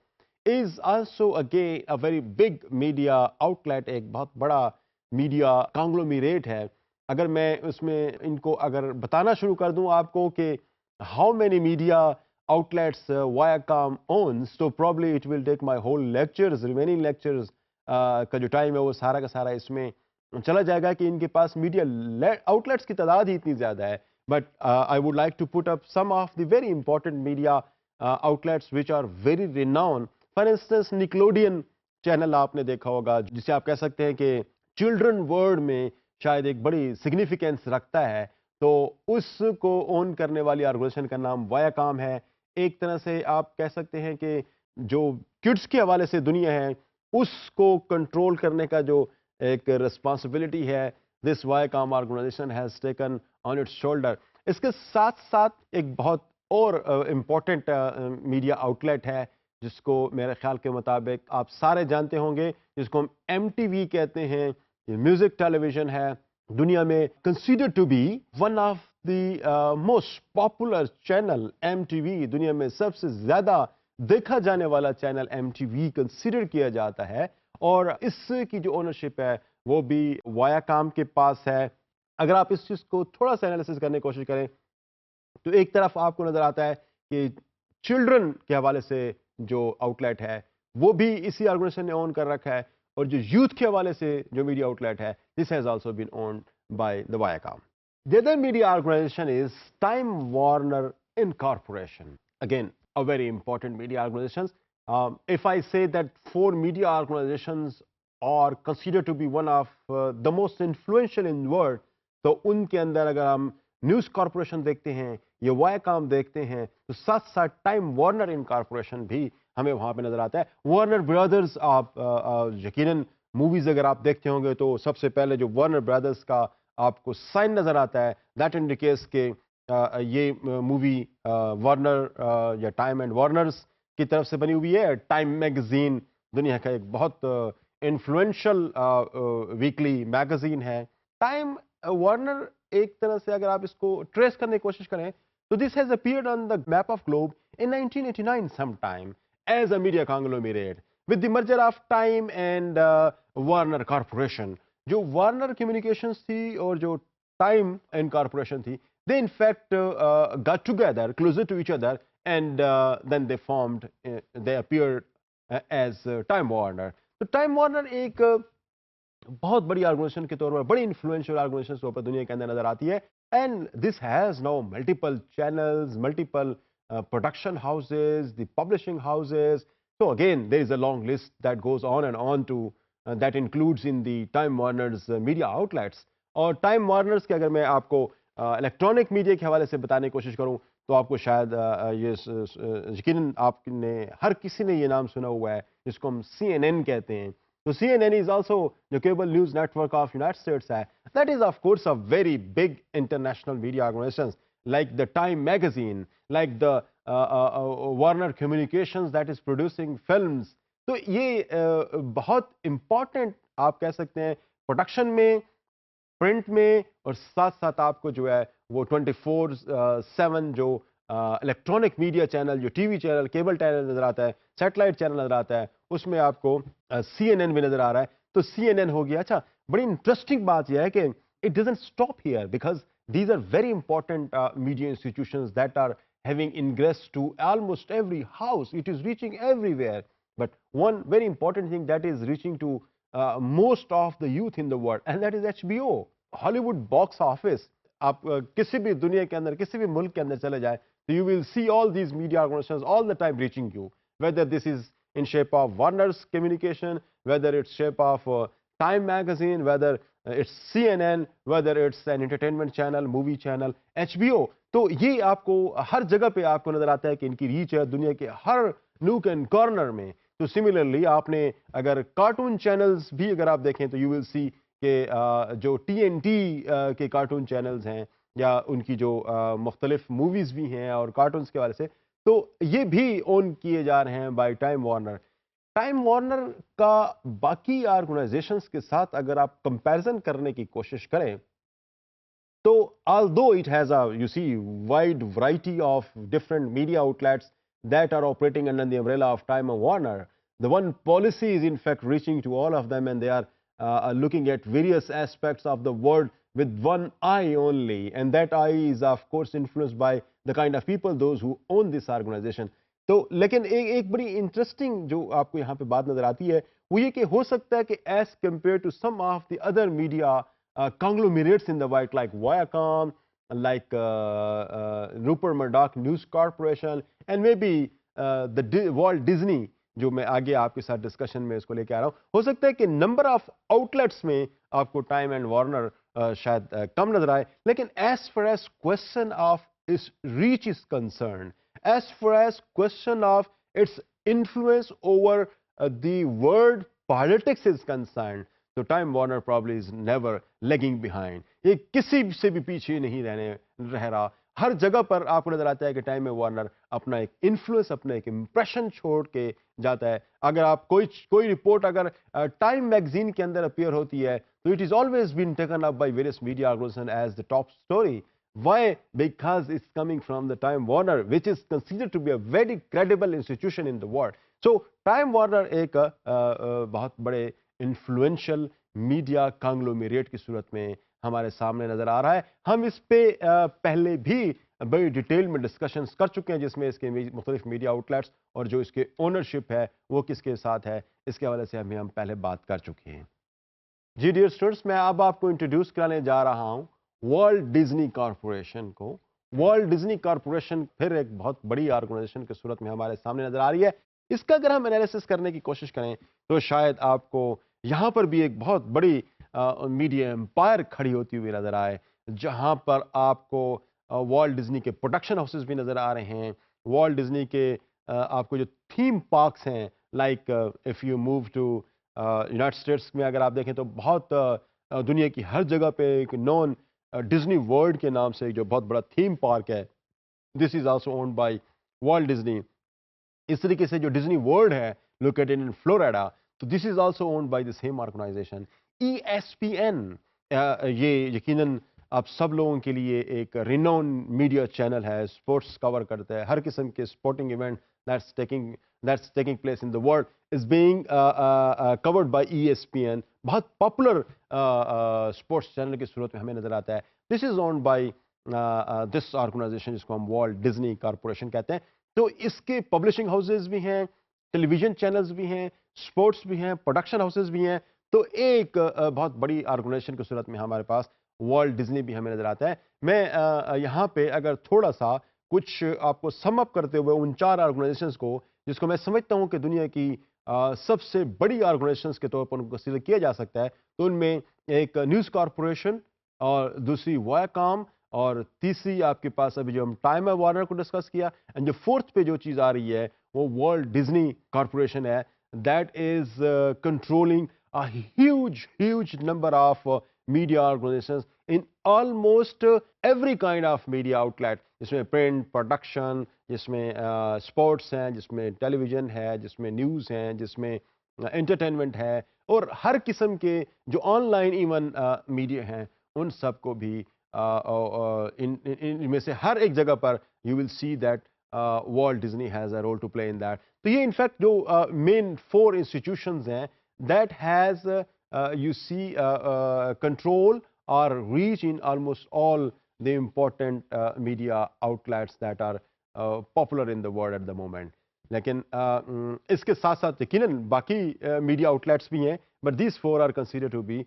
is also again a very big media outlet, एक बहुत बड़ा मीडिया कॉन्ग्लोमरेट है। अगर मैं उसमें इनको अगर बताना शुरू कर दूं आपको कि how many media outlets Viacom owns, so probably it will take my whole lectures, remaining lectures का जो टाइम है वो सारा का सारा इसमें चला जाएगा कि इनके पास मीडिया आउटलेट्स की तादाद ही इतनी ज़्यादा है। But I would like to put up some of the very important media outlets which are very renowned. For instance Nickelodeon channel आपने देखा होगा, जिसे आप कह सकते हैं कि चिल्ड्रन वर्ल्ड में शायद एक बड़ी सिग्निफिकेंस रखता है, तो उसको ओन करने वाली ऑर्गेनाइजेशन का नाम वायाकॉम है। एक तरह से आप कह सकते हैं कि जो किड्स के हवाले से दुनिया है उसको कंट्रोल करने का जो एक रिस्पॉन्सिबिलिटी है, this Viacom organization has taken on its shoulder. इसके साथ साथ एक बहुत और इम्पोर्टेंट मीडिया आउटलेट है जिसको मेरे ख्याल के मुताबिक आप सारे जानते होंगे, जिसको हम MTV कहते हैं। ये म्यूजिक टेलीविजन है, दुनिया में consider to be one of the most popular channel. MTV दुनिया में सबसे ज्यादा देखा जाने वाला चैनल MTV कंसीडर किया जाता है, और इसकी जो ओनरशिप है वो भी वायाकॉम के पास है। अगर आप इस चीज को थोड़ा सा एनालिसिस करने की कोशिश करें तो एक तरफ आपको नजर आता है कि चिल्ड्रन के हवाले से जो आउटलेट है वो भी इसी ऑर्गेनाइजेशन ने ओन कर रखा है, और जो यूथ के हवाले से जो मीडिया आउटलेट है, this has also been owned by the Viacom. The other media organization is Time Warner Incorporation. again, a very important media organizations. If I say that four media organizations are considered to be one of the most influential in the world, तो उनके अंदर अगर हम news corporation देखते हैं या Viacom देखते हैं तो साथ साथ टाइम वार्नर इनकॉर्पोरेशन भी हमें वहाँ पे नजर आता है। वार्नर ब्रदर्स, आप यकीनन मूवीज अगर आप देखते होंगे तो सबसे पहले जो वार्नर ब्रदर्स का आपको साइन नजर आता है, दैट इंडिकेट्स के ये मूवी वार्नर या टाइम एंड वार्नर्स की तरफ से बनी हुई है। टाइम मैगजीन दुनिया का एक बहुत इन्फ्लुएंशियल वीकली मैगजीन है। टाइम वार्नर एक तरह से अगर आप इसको ट्रेस करने की कोशिश करें तो this has appeared on the map of globe in 1989 sometime as a media conglomerate with the merger of Time and Warner Corporation. जो वार्नर कम्युनिकेशंस थी और जो टाइम इनकॉर्पोरेशन थी, they in fact got together closer to each other and then they formed, they appeared as Time Warner. तो time Warner एक बहुत बड़ी organisation के तौर पर, बड़ी इन्फ्लुएंशियल ऑर्गेनाइजेशन के तौर पर दुनिया के अंदर नजर आती है। And this has now multiple channels, multiple production houses, the publishing houses. So again, there is a long list that goes on and on to that includes in the Time Warner's media outlets. और time Warners के अगर मैं आपको electronic media के हवाले से बताने की कोशिश करूं तो आपको शायद ये यकीनन आपने हर किसी ने ये नाम सुना हुआ है जिसको हम CNN कहते हैं। तो CNN is also the cable news network of United States है। That is of course a very big international media organizations like the Time magazine, like the Warner Communications that is producing films। तो ये बहुत important आप कह सकते हैं production में, print में, और साथ साथ आपको जो है वो 24/7 जो इलेक्ट्रॉनिक मीडिया चैनल, जो टीवी चैनल, केबल चैनल नजर आता है, सैटेलाइट चैनल नजर आता है, उसमें आपको CNN भी नजर आ रहा है। तो CNN हो गया। अच्छा, बड़ी इंटरेस्टिंग बात यह है कि it doesn't stop here because these are very important media institutions that are having ingress to almost every house. It is reaching everywhere. But one very important thing that is reaching to most of the youth in the world, and that is HBO. Hollywood box office. आप किसी भी दुनिया के अंदर, किसी भी मुल्क के अंदर चले जाए तो you will see all these media organizations all the time reaching you, whether this is in shape of Warner's communication, whether it's shape of Time magazine, whether it's CNN, whether it's an entertainment channel, movie channel, HBO। तो ये आपको हर जगह पे आपको नजर आता है कि इनकी रीच है दुनिया के हर नूक एंड कॉर्नर में। तो सिमिलरली आपने अगर कार्टून चैनल्स भी अगर आप देखें तो यू विल सी कि जो TNT के कार्टून चैनल्स हैं या उनकी जो मुख्तलिफ मूवीज़ भी हैं और कार्टून्स के वाले से, तो ये भी ओन किए जा रहे हैं by time Warner. Time Warner का बाकी ऑर्गेनाइजेशंस के साथ अगर आप कंपैरिजन करने की कोशिश करें तो although it has a, you see, wide variety of different media outlets that are operating under the umbrella of Time and Warner, the one policy is in fact reaching to all of them, and they are looking at various aspects of the world with one eye only, and that eye is of course influenced by the kind of people, those who own this organization. तो लेकिन एक बड़ी interesting जो आपको यहाँ पे बात नजर आती है वो ये कि हो सकता है कि as compare to some of the other media conglomerates in the world like Viacom, like Rupert Murdoch News Corporation, and maybe the Walt Disney, जो मैं आगे आपके साथ डिस्कशन में इसको लेके आ रहा हूँ, हो सकता है कि नंबर ऑफ आउटलेट्स में आपको टाइम एंड वार्नर शायद कम नजर आए, लेकिन as far as question of इस reach is concern, as far as question of its influence over the world politics is concerned, तो time Warner probably is never lagging behind. ये किसी से भी पीछे नहीं रह रहा। हर जगह पर आपको नजर आता है कि टाइम वार्नर अपना एक इन्फ्लुएंस, अपना एक इंप्रेशन छोड़ के जाता है। अगर आप कोई रिपोर्ट अगर टाइम मैगजीन के अंदर अपीयर होती है तो it is always been taken up by various media organization as the top story. Why? Because it's coming from the Time Warner, which is considered to be a very credible institution in the world. So Time Warner एक बहुत बड़े influential media conglomerate की सूरत में हमारे सामने नजर आ रहा है। हम इस पे पहले भी बड़ी डिटेल में डिस्कशंस कर चुके हैं जिसमें इसके मुख्तलिफ मीडिया आउटलेट्स और जो इसके ओनरशिप है वो किसके साथ है, इसके हवाले से हम पहले बात कर चुके हैं। जी डियर स्टूडेंट्स, मैं अब आपको इंट्रोड्यूस कराने जा रहा हूँ वर्ल्ड डिज्नी कॉरपोरेशन को। वर्ल्ड डिज्नी कॉरपोरेशन फिर एक बहुत बड़ी ऑर्गेनाइजेशन की सूरत में हमारे सामने नजर आ रही है। इसका अगर हम एनालिसिस करने की कोशिश करें तो शायद आपको यहाँ पर भी एक बहुत बड़ी मीडिया एम्पायर खड़ी होती हुई नजर आए, जहाँ पर आपको वॉल्ट डिज्नी के प्रोडक्शन हाउसेस भी नजर आ रहे हैं। वॉल्ट डिज्नी के आपको जो थीम पार्क्स हैं, like if you move to United States में अगर आप देखें तो बहुत दुनिया की हर जगह पे एक नॉन डिज्नी वर्ल्ड के नाम से जो बहुत बड़ा थीम पार्क है, this is also owned by Walt Disney. इस तरीके से जो डिज्नी वर्ल्ड है लोकेटेड इन फ्लोरिडा, तो this is also owned by the same organisation. ESPN, ये यकीनन आप सब लोगों के लिए एक रिनोन मीडिया चैनल है, स्पोर्ट्स कवर करता है, हर किस्म के sporting event that's taking place in the world is being covered by ESPN। बहुत पॉपुलर स्पोर्ट्स चैनल की सूरत में हमें नजर आता है। This is owned by this organisation जिसको हम वॉल्ट डिज्नी कॉरपोरेशन कहते हैं। तो इसके पब्लिशिंग हाउसेज भी हैं, टेलीविजन चैनल्स भी हैं, स्पोर्ट्स भी हैं, प्रोडक्शन हाउसेज भी हैं। तो एक बहुत बड़ी ऑर्गेनाइजेशन की सूरत में हमारे पास वॉल्ट डिज्नी भी हमें नजर आता है। मैं यहाँ पे अगर थोड़ा सा कुछ आपको सम अप करते हुए उन चार ऑर्गेनाइजेशंस को, जिसको मैं समझता हूँ कि दुनिया की सबसे बड़ी ऑर्गेनाइजेशंस के तौर पर उनको कंसीडर किया जा सकता है, तो उनमें एक न्यूज़ कॉरपोरेशन और दूसरी वायाकॉम और तीसरी आपके पास अभी जो हम टाइम वार्नर को डिस्कस किया, एंड जो फोर्थ पे जो चीज़ आ रही है वो वर्ल्ड डिज्नी कॉरपोरेशन है, that is controlling a huge number of media organisations in almost every kind of media outlet, जिसमें प्रिंट, प्रोडक्शन, जिसमें स्पोर्ट्स हैं, जिसमें टेलीविजन है, जिसमें न्यूज़ हैं, जिसमें एंटरटेनमेंट है, और हर किस्म के जो ऑनलाइन इवन मीडिया हैं उन सबको भी इनमें से हर एक जगह पर you will see that Walt Disney has a role to play in that. तो ये इनफैक्ट जो मेन फोर इंस्टीट्यूशंस हैं that has you see control or reach in almost all the important media outlets that are popular in the world at the moment. लेकिन इसके साथ साथ यकीनन बाकी मीडिया आउटलेट्स भी हैं, but these four are considered to be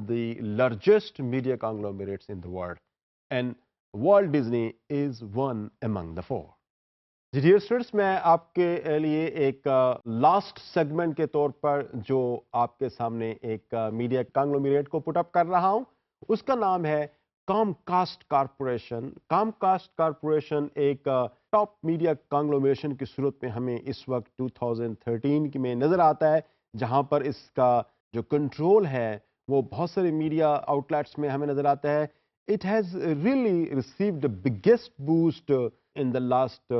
the largest media conglomerates in the world, and Walt Disney is one among the four. जी dear students, मैं आपके लिए एक लास्ट सेगमेंट के तौर पर जो आपके सामने एक मीडिया कांग्लोमरेट को पुट अप कर रहा हूं, उसका नाम है कॉमकास्ट कॉरपोरेशन। कॉमकास्ट कॉरपोरेशन एक टॉप मीडिया कांग्लोमरेशन की सूरत में हमें इस वक्त 2013 में नज़र आता है, जहां पर इसका जो कंट्रोल है वो बहुत सारे मीडिया आउटलेट्स में हमें नज़र आता है। It has really received the biggest boost in the last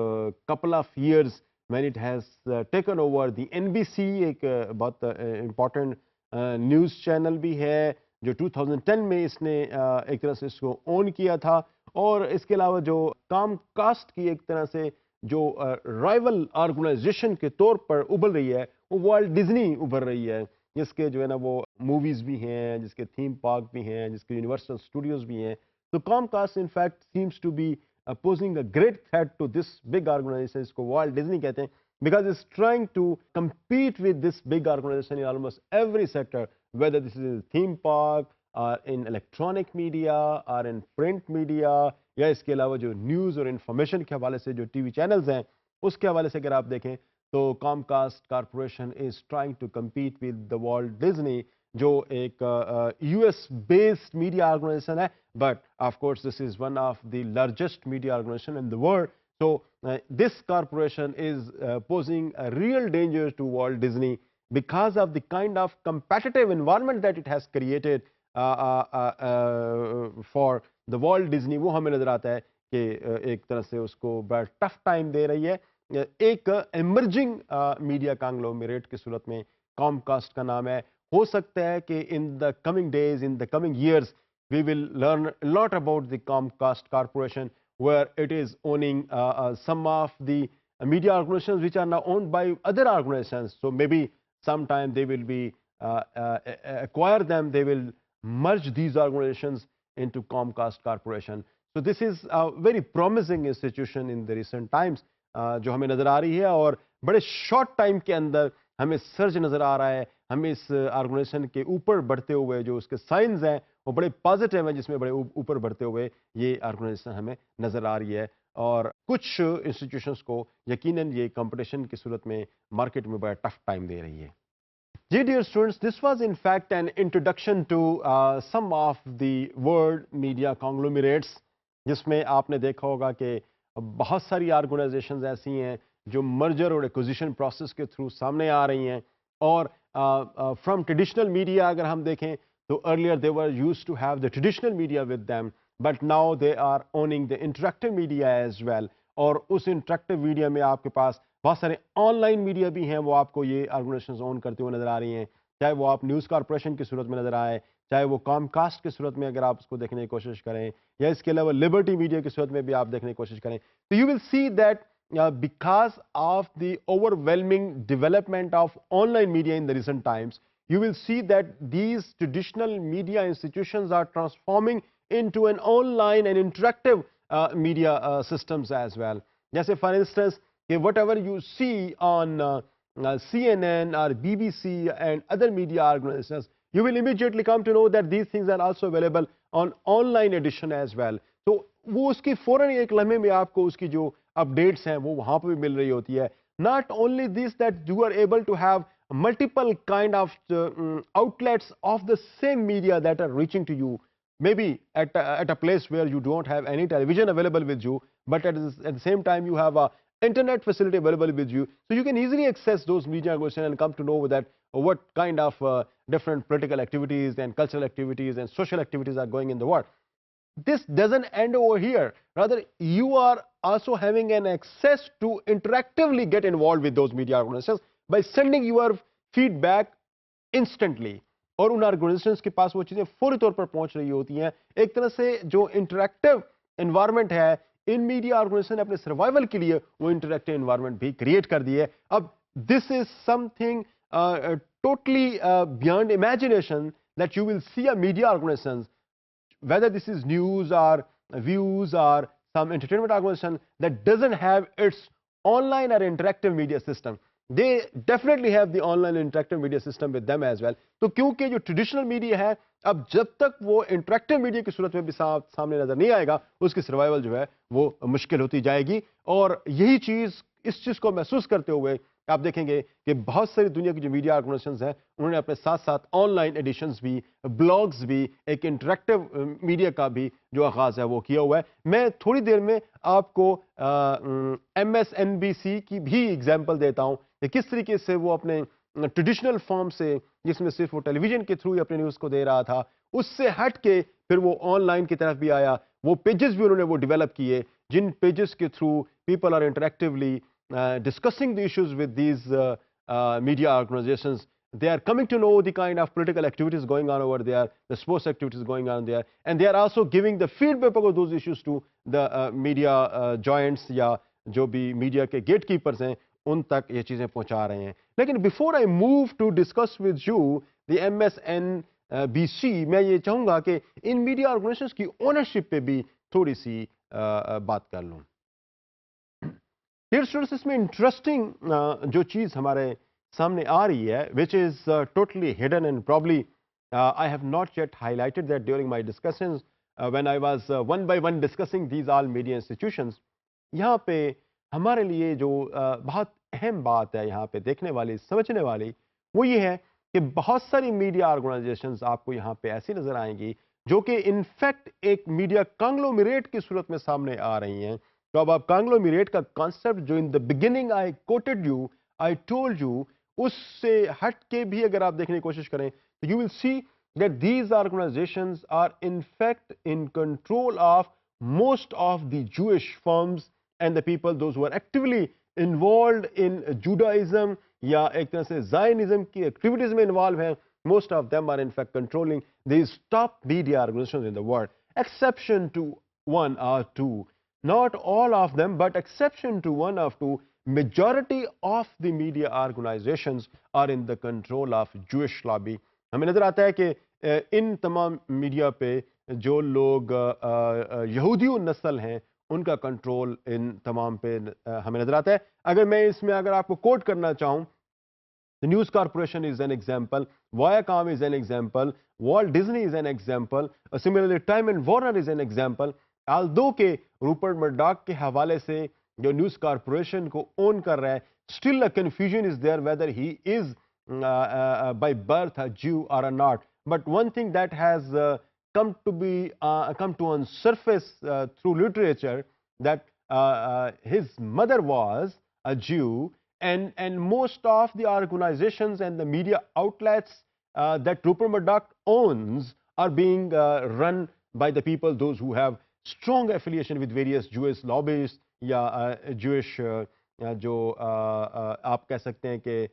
couple of years when it has taken over the NBC, एक बहुत इम्पॉर्टेंट न्यूज़ चैनल भी है जो 2010 में इसने एक तरह से इसको ओन किया था। और इसके अलावा जो कॉमकास्ट की एक तरह से जो राइवल ऑर्गेनाइजेशन के तौर पर उभर रही है वो वर्ल्ड डिज्नी उभर रही है, जिसके जो है ना वो मूवीज़ भी हैं, जिसके थीम पार्क भी हैं, जिसके यूनिवर्सल स्टूडियोज़ भी हैं। तो Comcast in fact seems to be posing a great threat to this big organization इसको Walt Disney कहते हैं, because it's trying to compete with this big organization in almost every sector, whether this is in theme park or in electronic media or in print media, या इसके अलावा जो news और information के हवाले से जो टीवी चैनल्स हैं उसके हवाले से अगर आप देखें तो Comcast corporation is trying to compete with the Walt Disney, जो एक US बेस्ड मीडिया ऑर्गेनाइजेशन है, but of course this is one of the largest media organization in the world. So this corporation is posing a real danger to Walt Disney because of the kind of competitive environment that it has created for the Walt Disney। वो हमें नजर आता है कि एक तरह से उसको बड़ा टफ टाइम दे रही है। एक emerging मीडिया कांग्लोमेरेट की सूरत में कॉमकास्ट का नाम है। हो सकता है कि in the coming days, in the coming years, we will learn a lot about the Comcast Corporation, where it is owning some of the media organizations which are now owned by other organizations. So maybe sometime they will be acquire them, they will merge these organizations into Comcast Corporation. So this is a very promising institution in the recent times, जो हमें नज़र आ रही है, और बड़े short time के अंदर हमें सर्ज नज़र आ रहा है। हमें इस ऑर्गेनाइजेशन के ऊपर बढ़ते हुए जो उसके साइंस हैं वो बड़े पॉजिटिव हैं, जिसमें बड़े ऊपर बढ़ते हुए ये ऑर्गेनाइजेशन हमें नजर आ रही है। और कुछ इंस्टीट्यूशंस को यकीनन ये कंपटीशन की सूरत में मार्केट में बड़ा टफ टाइम दे रही है। जी dear students, this was in fact an introduction to some of the world media conglomerates, जिसमें आपने देखा होगा कि बहुत सारी ऑर्गेनाइजेशंस ऐसी हैं जो मर्जर और एक्विजिशन प्रोसेस के थ्रू सामने आ रही हैं। और फ्रॉम ट्रेडिशनल मीडिया अगर हम देखें तो earlier they were used to have the traditional media with them, but now they are owning the interactive media as well. और उस इंटरेक्टिव मीडिया में आपके पास बहुत सारे ऑनलाइन मीडिया भी हैं, वो आपको ये ऑर्गेनाइजेशंस ओन करते हुए नजर आ रही हैं। चाहे वो आप न्यूज़ कॉर्पोरेशन की सूरत में नजर आए, चाहे वो कॉमकास्ट की सूरत में अगर आप उसको देखने की कोशिश करें, या इसके अलावा लिबर्टी मीडिया की सूरत में भी आप देखने की कोशिश करें, तो you will see that because of the overwhelming development of online media in the recent times, you will see that these traditional media institutions are transforming into an online and interactive media systems as well. Just for instance, whatever you see on CNN or BBC and other media organizations, you will immediately come to know that these things are also available on online edition as well. So वो उसकी फौरन एक लम्हे में आपको उसकी जो updates हैं वो वहां पर भी मिल रही होती है। Not only this, that you are able to have multiple kind of outlets of the same media that are reaching to you, maybe at a place where you don't have any television available with you, but at the same time you have a internet facility available with you, so you can easily access those media organizations and come to know that what kind of different political activities and cultural activities and social activities are going in the world. This doesn't end over here. Rather, you are also having an access to interactively get involved with those media organizations by sending your feedback instantly. और उन organisations के पास वो चीज़ें फौरी तौर पर पहुंच रही होती हैं। एक तरह से जो इंटरैक्टिव एनवायरनमेंट है, इन मीडिया ऑर्गेनाइजेशन ने अपने सर्वाइवल के लिए वो इंटरैक्टिव एनवायरनमेंट भी क्रिएट कर दी है। अब this is something totally beyond imagination that you will see a media organization, whether this is news or views or some entertainment organization, that doesn't have its online or interactive media system. They definitely have the online interactive media system with them as well. तो क्योंकि जो traditional media है, अब जब तक वो interactive media की सूरत में भी सामने नजर नहीं आएगा, उसकी सर्वाइवल जो है वो मुश्किल होती जाएगी। और यही चीज, इस चीज को महसूस करते हुए आप देखेंगे कि बहुत सारी दुनिया की जो मीडिया ऑर्गेनाइजेशंस हैं, उन्होंने अपने साथ साथ ऑनलाइन एडिशंस भी, ब्लॉग्स भी, एक इंटरेक्टिव मीडिया का भी जो आगाज है वो किया हुआ है। मैं थोड़ी देर में आपको MSNBC की भी एग्जांपल देता हूं कि किस तरीके से वो अपने ट्रेडिशनल फॉर्म से, जिसमें सिर्फ वो टेलीविजन के थ्रू ही अपने न्यूज़ को दे रहा था, उससे हट के फिर वो ऑनलाइन की तरफ भी आया। वो पेजेस भी उन्होंने वो डेवलप किए, जिन पेजेस के through people are interactively discussing the issues with these media organizations. They are coming to know the kind of political activities going on over there, the sports activities going on there, and they are also giving the feedback of those issues to the media giants या जो भी media के gatekeepers हैं, उन तक ये चीज़ें पहुंचा रहे हैं। लेकिन before I move to discuss with you the MSNBC, मैं ये चाहूँगा कि इन मीडिया ऑर्गेनाइजेशंस की ओनरशिप पे भी थोड़ी सी बात कर लूँ। डियर स्टूडेंट्स, इसमें इंटरेस्टिंग जो चीज़ हमारे सामने आ रही है, which is totally hidden and probably I have not yet highlighted that during my discussions when I was one by one discussing these all media institutions. यहाँ पे हमारे लिए जो बहुत अहम बात है यहाँ पे देखने वाली, समझने वाली, वो ये है कि बहुत सारी मीडिया ऑर्गेनाइजेशंस आपको यहाँ पे ऐसी नज़र आएंगी जो कि इनफैक्ट एक मीडिया कांग्लोमरेट की सूरत में सामने आ रही हैं। तो अब आप कांग्लोमरेट का कॉन्सेप्ट जो in the beginning I quoted you, I told you, उससे हट के भी अगर आप देखने की कोशिश करें तो you will C that these organizations are in fact in control of most of the Jewish firms and the people, those who are actively involved in Judaism या एक तरह से Zionism की activities में involved हैं. Most of them are in fact controlling these top media organizations in the world. Exception to one or two, not all of them, but exception to one or two, majority of the media organizations are in the control of Jewish lobby. हमें नजर आता है कि इन तमाम media पे जो लोग यहूदी नस्ल हैं, उनका कंट्रोल इन तमाम पे हमें नजर आता है। अगर मैं इसमें अगर आपको कोट करना चाहूँ The News Corporation is an example. Viacom is an example. Walt Disney is an example. Similarly, Time and Warner is an example. Although के रूपर्ट मर्डॉक के हवाले से जो न्यूज कॉर्पोरेशन को ओन कर रहा है, still a confusion is there whether he is by birth a Jew or a not. But one thing that has come to on surface through literature, that his mother was a Jew, and most of the organizations and the media outlets that Rupert Murdoch owns are being run by the people, those who have strong affiliation with various Jewish lobbies या Jewish जो आप कह सकते हैं कि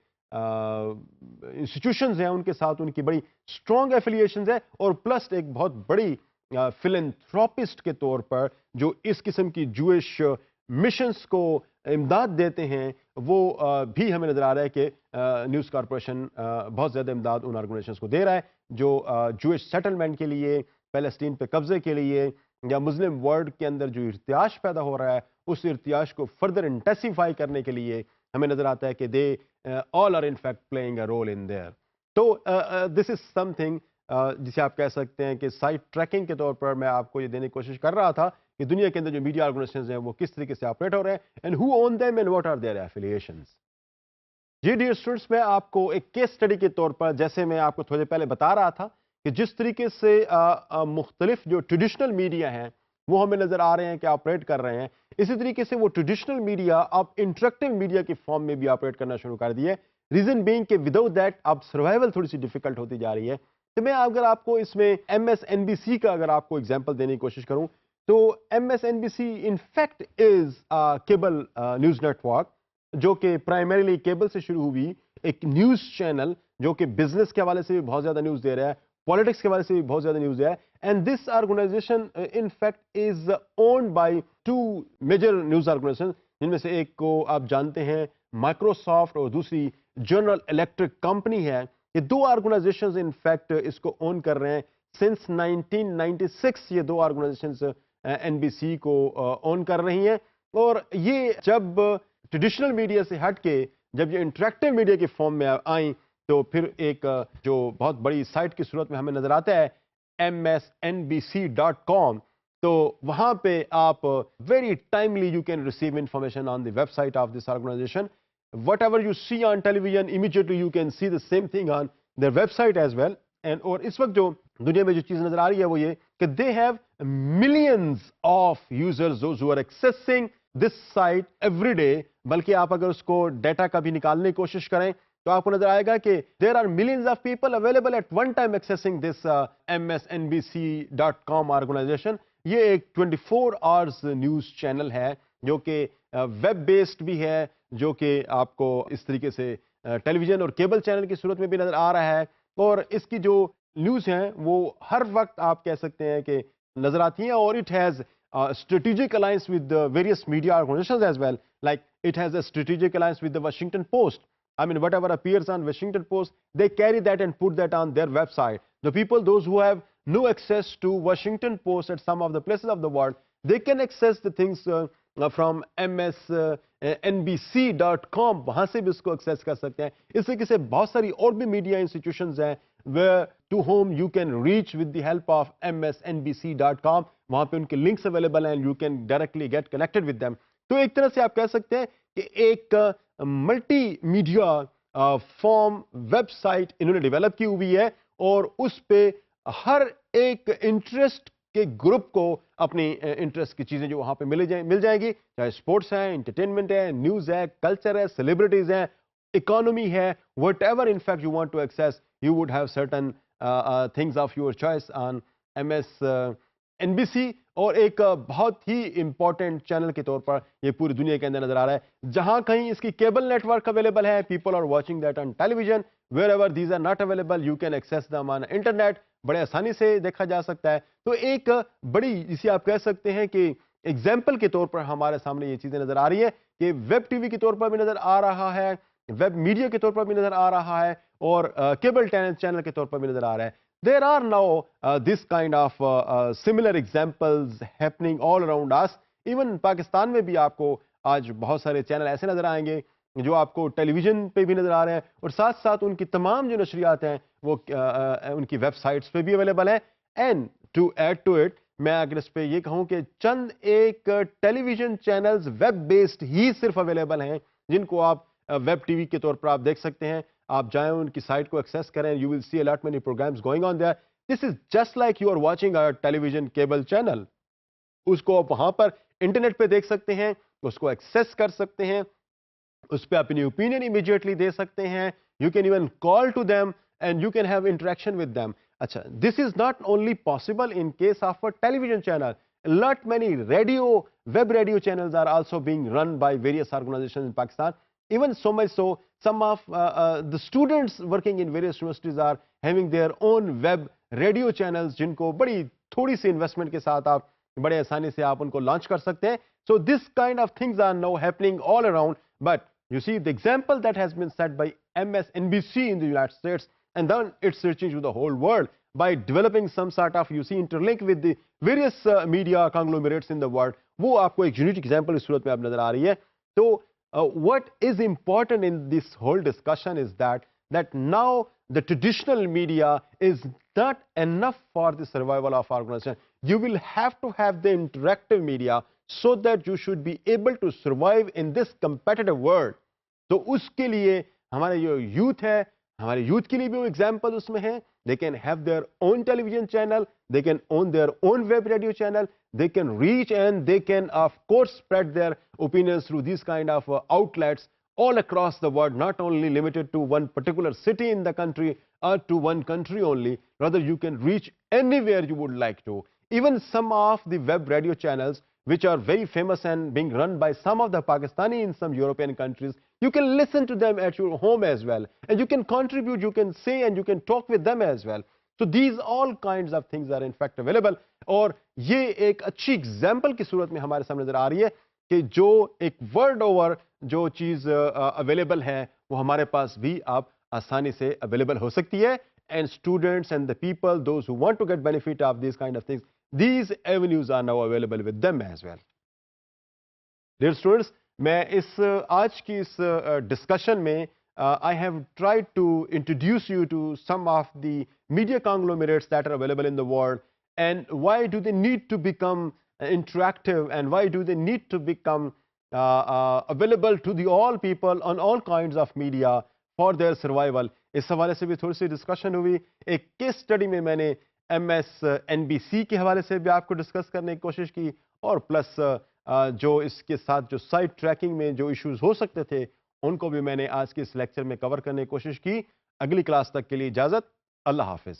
institutions हैं, उनके साथ उनकी बड़ी स्ट्रॉन्ग एफिलिएशंस है, और प्लस एक बहुत बड़ी फिलैंथ्रोपिस्ट के तौर पर जो इस किस्म की जूइश मिशंस को इमदाद देते हैं, वो भी हमें नजर आ रहा है कि न्यूज़ कॉर्पोरेशन बहुत ज़्यादा इमदाद उन ऑर्गेनाइजेशंस को दे रहा है जो जूइश सेटलमेंट के लिए, पैलेस्टीन पे कब्जे के लिए, या मुस्लिम वर्ल्ड के अंदर जो इर्तियाश पैदा हो रहा है उस इर्तियाश को फर्दर इंटेंसिफाई करने के लिए हमें नजर आता है कि they all are in fact playing a role in there. तो दिस इज समथिंग जिसे आप कह सकते हैं कि साइड ट्रैकिंग के तौर पर मैं आपको ये देने की कोशिश कर रहा था कि दुनिया के अंदर जो मीडिया ऑर्गेनाइजेशंस हैं वो किस तरीके से ऑपरेट हो रहे हैं, and who own them and what are their affiliations. जी डियर स्टूडेंट्स, मैं आपको एक केस स्टडी के तौर पर, जैसे मैं आपको थोड़ी पहले बता रहा था कि जिस तरीके से मुख्तलिफ जो ट्रेडिशनल मीडिया हैं वो हमें नजर आ रहे हैं कि ऑपरेट कर रहे हैं, इसी तरीके से वो ट्रेडिशनल मीडिया अब इंटरेक्टिव मीडिया की फॉर्म में भी ऑपरेट करना शुरू कर दिए. रीजन बीइंग कि विदाउट दैट अब सर्वाइवल थोड़ी सी डिफिकल्ट होती जा रही है. तो मैं अगर आपको इसमें MSNBC का अगर आपको एग्जांपल देने की कोशिश करूं, तो MSNBC in fact is cable news network जो कि प्राइमरीली केबल से शुरू हुई एक न्यूज चैनल जो कि बिजनेस के हवाले से भी बहुत ज्यादा न्यूज दे रहा है, पॉलिटिक्स के हवाले से भी बहुत ज्यादा न्यूज है, and this organisation in fact is owned by two major news organisation, जिनमें से एक को आप जानते हैं माइक्रोसॉफ्ट और दूसरी जनरल इलेक्ट्रिक कंपनी है. ये दो ऑर्गेनाइजेशंस इन फैक्ट इसको ओन कर रहे हैं. सिंस 1996 ये दो ऑर्गेनाइजेशंस NBC को ओन कर रही हैं, और ये जब ट्रेडिशनल मीडिया से हट के जब ये इंटरेक्टिव मीडिया की फॉर्म में आई तो फिर एक जो बहुत बड़ी साइट की सूरत में हमें नजर आता है MSNBC.com. तो वहां पे आप very timely you can receive information on the website of this organisation. Whatever you see on television, immediately you can see the same thing on their website as well. And और इस वक्त जो दुनिया में जो चीज नजर आ रही है वो ये कि they have millions of users those who are accessing this site every day. बल्कि आप अगर उसको डेटा का भी निकालने की कोशिश करें तो आपको नजर आएगा कि there are millions of people available at one time accessing this MSNBC.com organization. ये एक 24 hours न्यूज चैनल है जो कि वेब बेस्ड भी है, जो कि आपको इस तरीके से टेलीविजन और केबल चैनल की सूरत में भी नजर आ रहा है, और इसकी जो न्यूज हैं वो हर वक्त आप कह सकते हैं कि नजर आती हैं. और it has strategic alliance with the various media organizations as well. Like it has a strategic alliance with the Washington Post. I mean, whatever appears on Washington Post, they carry that and put that on their website. The people, those who have no access to Washington Post at some of the places of the world, they can access the things from MSNBC.com. वहां से भी उसको access कर सकते हैं. इस तरीके से बहुत सारी और भी मीडिया इंस्टीट्यूशंस हैं where to whom you can reach with the help of MSNBC.com. वहां पे उनके लिंक्स अवेलेबल हैं, you can directly get connected with them. तो एक तरह से आप कह सकते हैं कि एक मल्टी मीडिया फॉर्म वेबसाइट इन्होंने डेवलप की हुई है, और उस पे हर एक इंटरेस्ट के ग्रुप को अपनी इंटरेस्ट की चीजें जो वहां पे मिल जाएगी, चाहे स्पोर्ट्स है, एंटरटेनमेंट है, न्यूज है, कल्चर है, सेलिब्रिटीज है, इकोनॉमी है, whatever in fact you want to access, you would have certain things of your choice on MSNBC. और एक बहुत ही इंपॉर्टेंट चैनल के तौर पर ये पूरी दुनिया के अंदर नजर आ रहा है. जहां कहीं इसकी केबल नेटवर्क अवेलेबल है, people are watching that on television. wherever these are not available, you can access them on internet. बड़े आसानी से देखा जा सकता है. तो एक बड़ी, जिसे आप कह सकते हैं कि एग्जाम्पल के तौर पर हमारे सामने ये चीजें नजर आ रही है कि वेब टीवी के तौर पर भी नजर आ रहा है, वेब मीडिया के तौर पर भी नजर आ रहा है, और केबल चैनल के तौर पर भी नजर आ रहा है. There are now this kind of similar examples happening all around us. Even Pakistan में भी आपको आज बहुत सारे चैनल ऐसे नजर आएंगे जो आपको टेलीविजन पे भी नजर आ रहे हैं, और साथ साथ उनकी तमाम जो नशरियात हैं वो उनकी वेबसाइट्स पे भी अवेलेबल है। And to add to it, मैं अगर इस पे ये कहूं कि चंद एक टेलीविजन चैनल्स वेब बेस्ड ही सिर्फ अवेलेबल हैं, जिनको आप वेब टीवी के तौर पर आप देख सकते हैं। आप जाएं, उनकी साइट को एक्सेस करें, you will see a lot many programmes going on there. This is just like you are watching a television cable channel. उसको आप वहां पर इंटरनेट पे देख सकते हैं, उसको एक्सेस कर सकते हैं, उस पर अपनी ओपिनियन इमीडिएटली दे सकते हैं। You can even call to them and you can have interaction with them. अच्छा, this is not only possible in case of a television channel. lot many web radio channels are also being run by various organizations in Pakistan. Even so much so, some of the students working in various universities are having their own web radio channels, जिनको बड़ी थोड़ी सी investment के साथ आप बड़े आसानी से आप उनको लॉन्च कर सकते हैं। So this kind of things are now happening all around. But you see the example that has been set by MSNBC in the United States, and then it's reaching to the whole world by developing some sort of, you see, interlink with the various media conglomerates in the world. वो आपको एक unique example इस सूरत में आप नजर आ रही है। तो what is important in this whole discussion is that now the traditional media is not enough for the survival of our organization. You will have to have the interactive media so that you should be able to survive in this competitive world. तो उसके लिए हमारे जो youth है, हमारे youth के लिए भी वो एग्जाम्पल उसमें है। They can have their own television channel, they can own their own web radio channel, they can reach and they can of course spread their opinions through these kind of outlets all across the world, not only limited to one particular city in the country or to one country only. Rather, you can reach anywhere you would like to. Even some of the web radio channels which are very famous and being run by some of the Pakistani in some European countries, you can listen to them at your home as well, and you can contribute, you can say and you can talk with them as well. So these all kinds of things are in fact available. और ये एक अच्छी example की सूरत में हमारे सामने नजर आ रही है कि जो एक वर्ल्ड ओवर जो चीज अवेलेबल है वो हमारे पास भी आप आसानी से अवेलेबल हो सकती है। And students and the people those who want to get benefit of this kind of things, these avenues are now available with them as well. Dear students, मैं इस आज की इस डिस्कशन में I have tried to introduce you to some of the media conglomerates that are available in the world, and why do they need to become interactive, and why do they need to become available to the all people on all kinds of media for their survival. इस हवाले से भी थोड़ी सी discussion हुई। एक case study में मैंने MSNBC के हवाले से भी आपको डिस्कस करने की कोशिश की, और प्लस जो इसके साथ जो साइट ट्रैकिंग में जो इश्यूज हो सकते थे उनको भी मैंने आज के इस लेक्चर में कवर करने की कोशिश की। अगली क्लास तक के लिए इजाज़त, अल्लाह हाफिज़।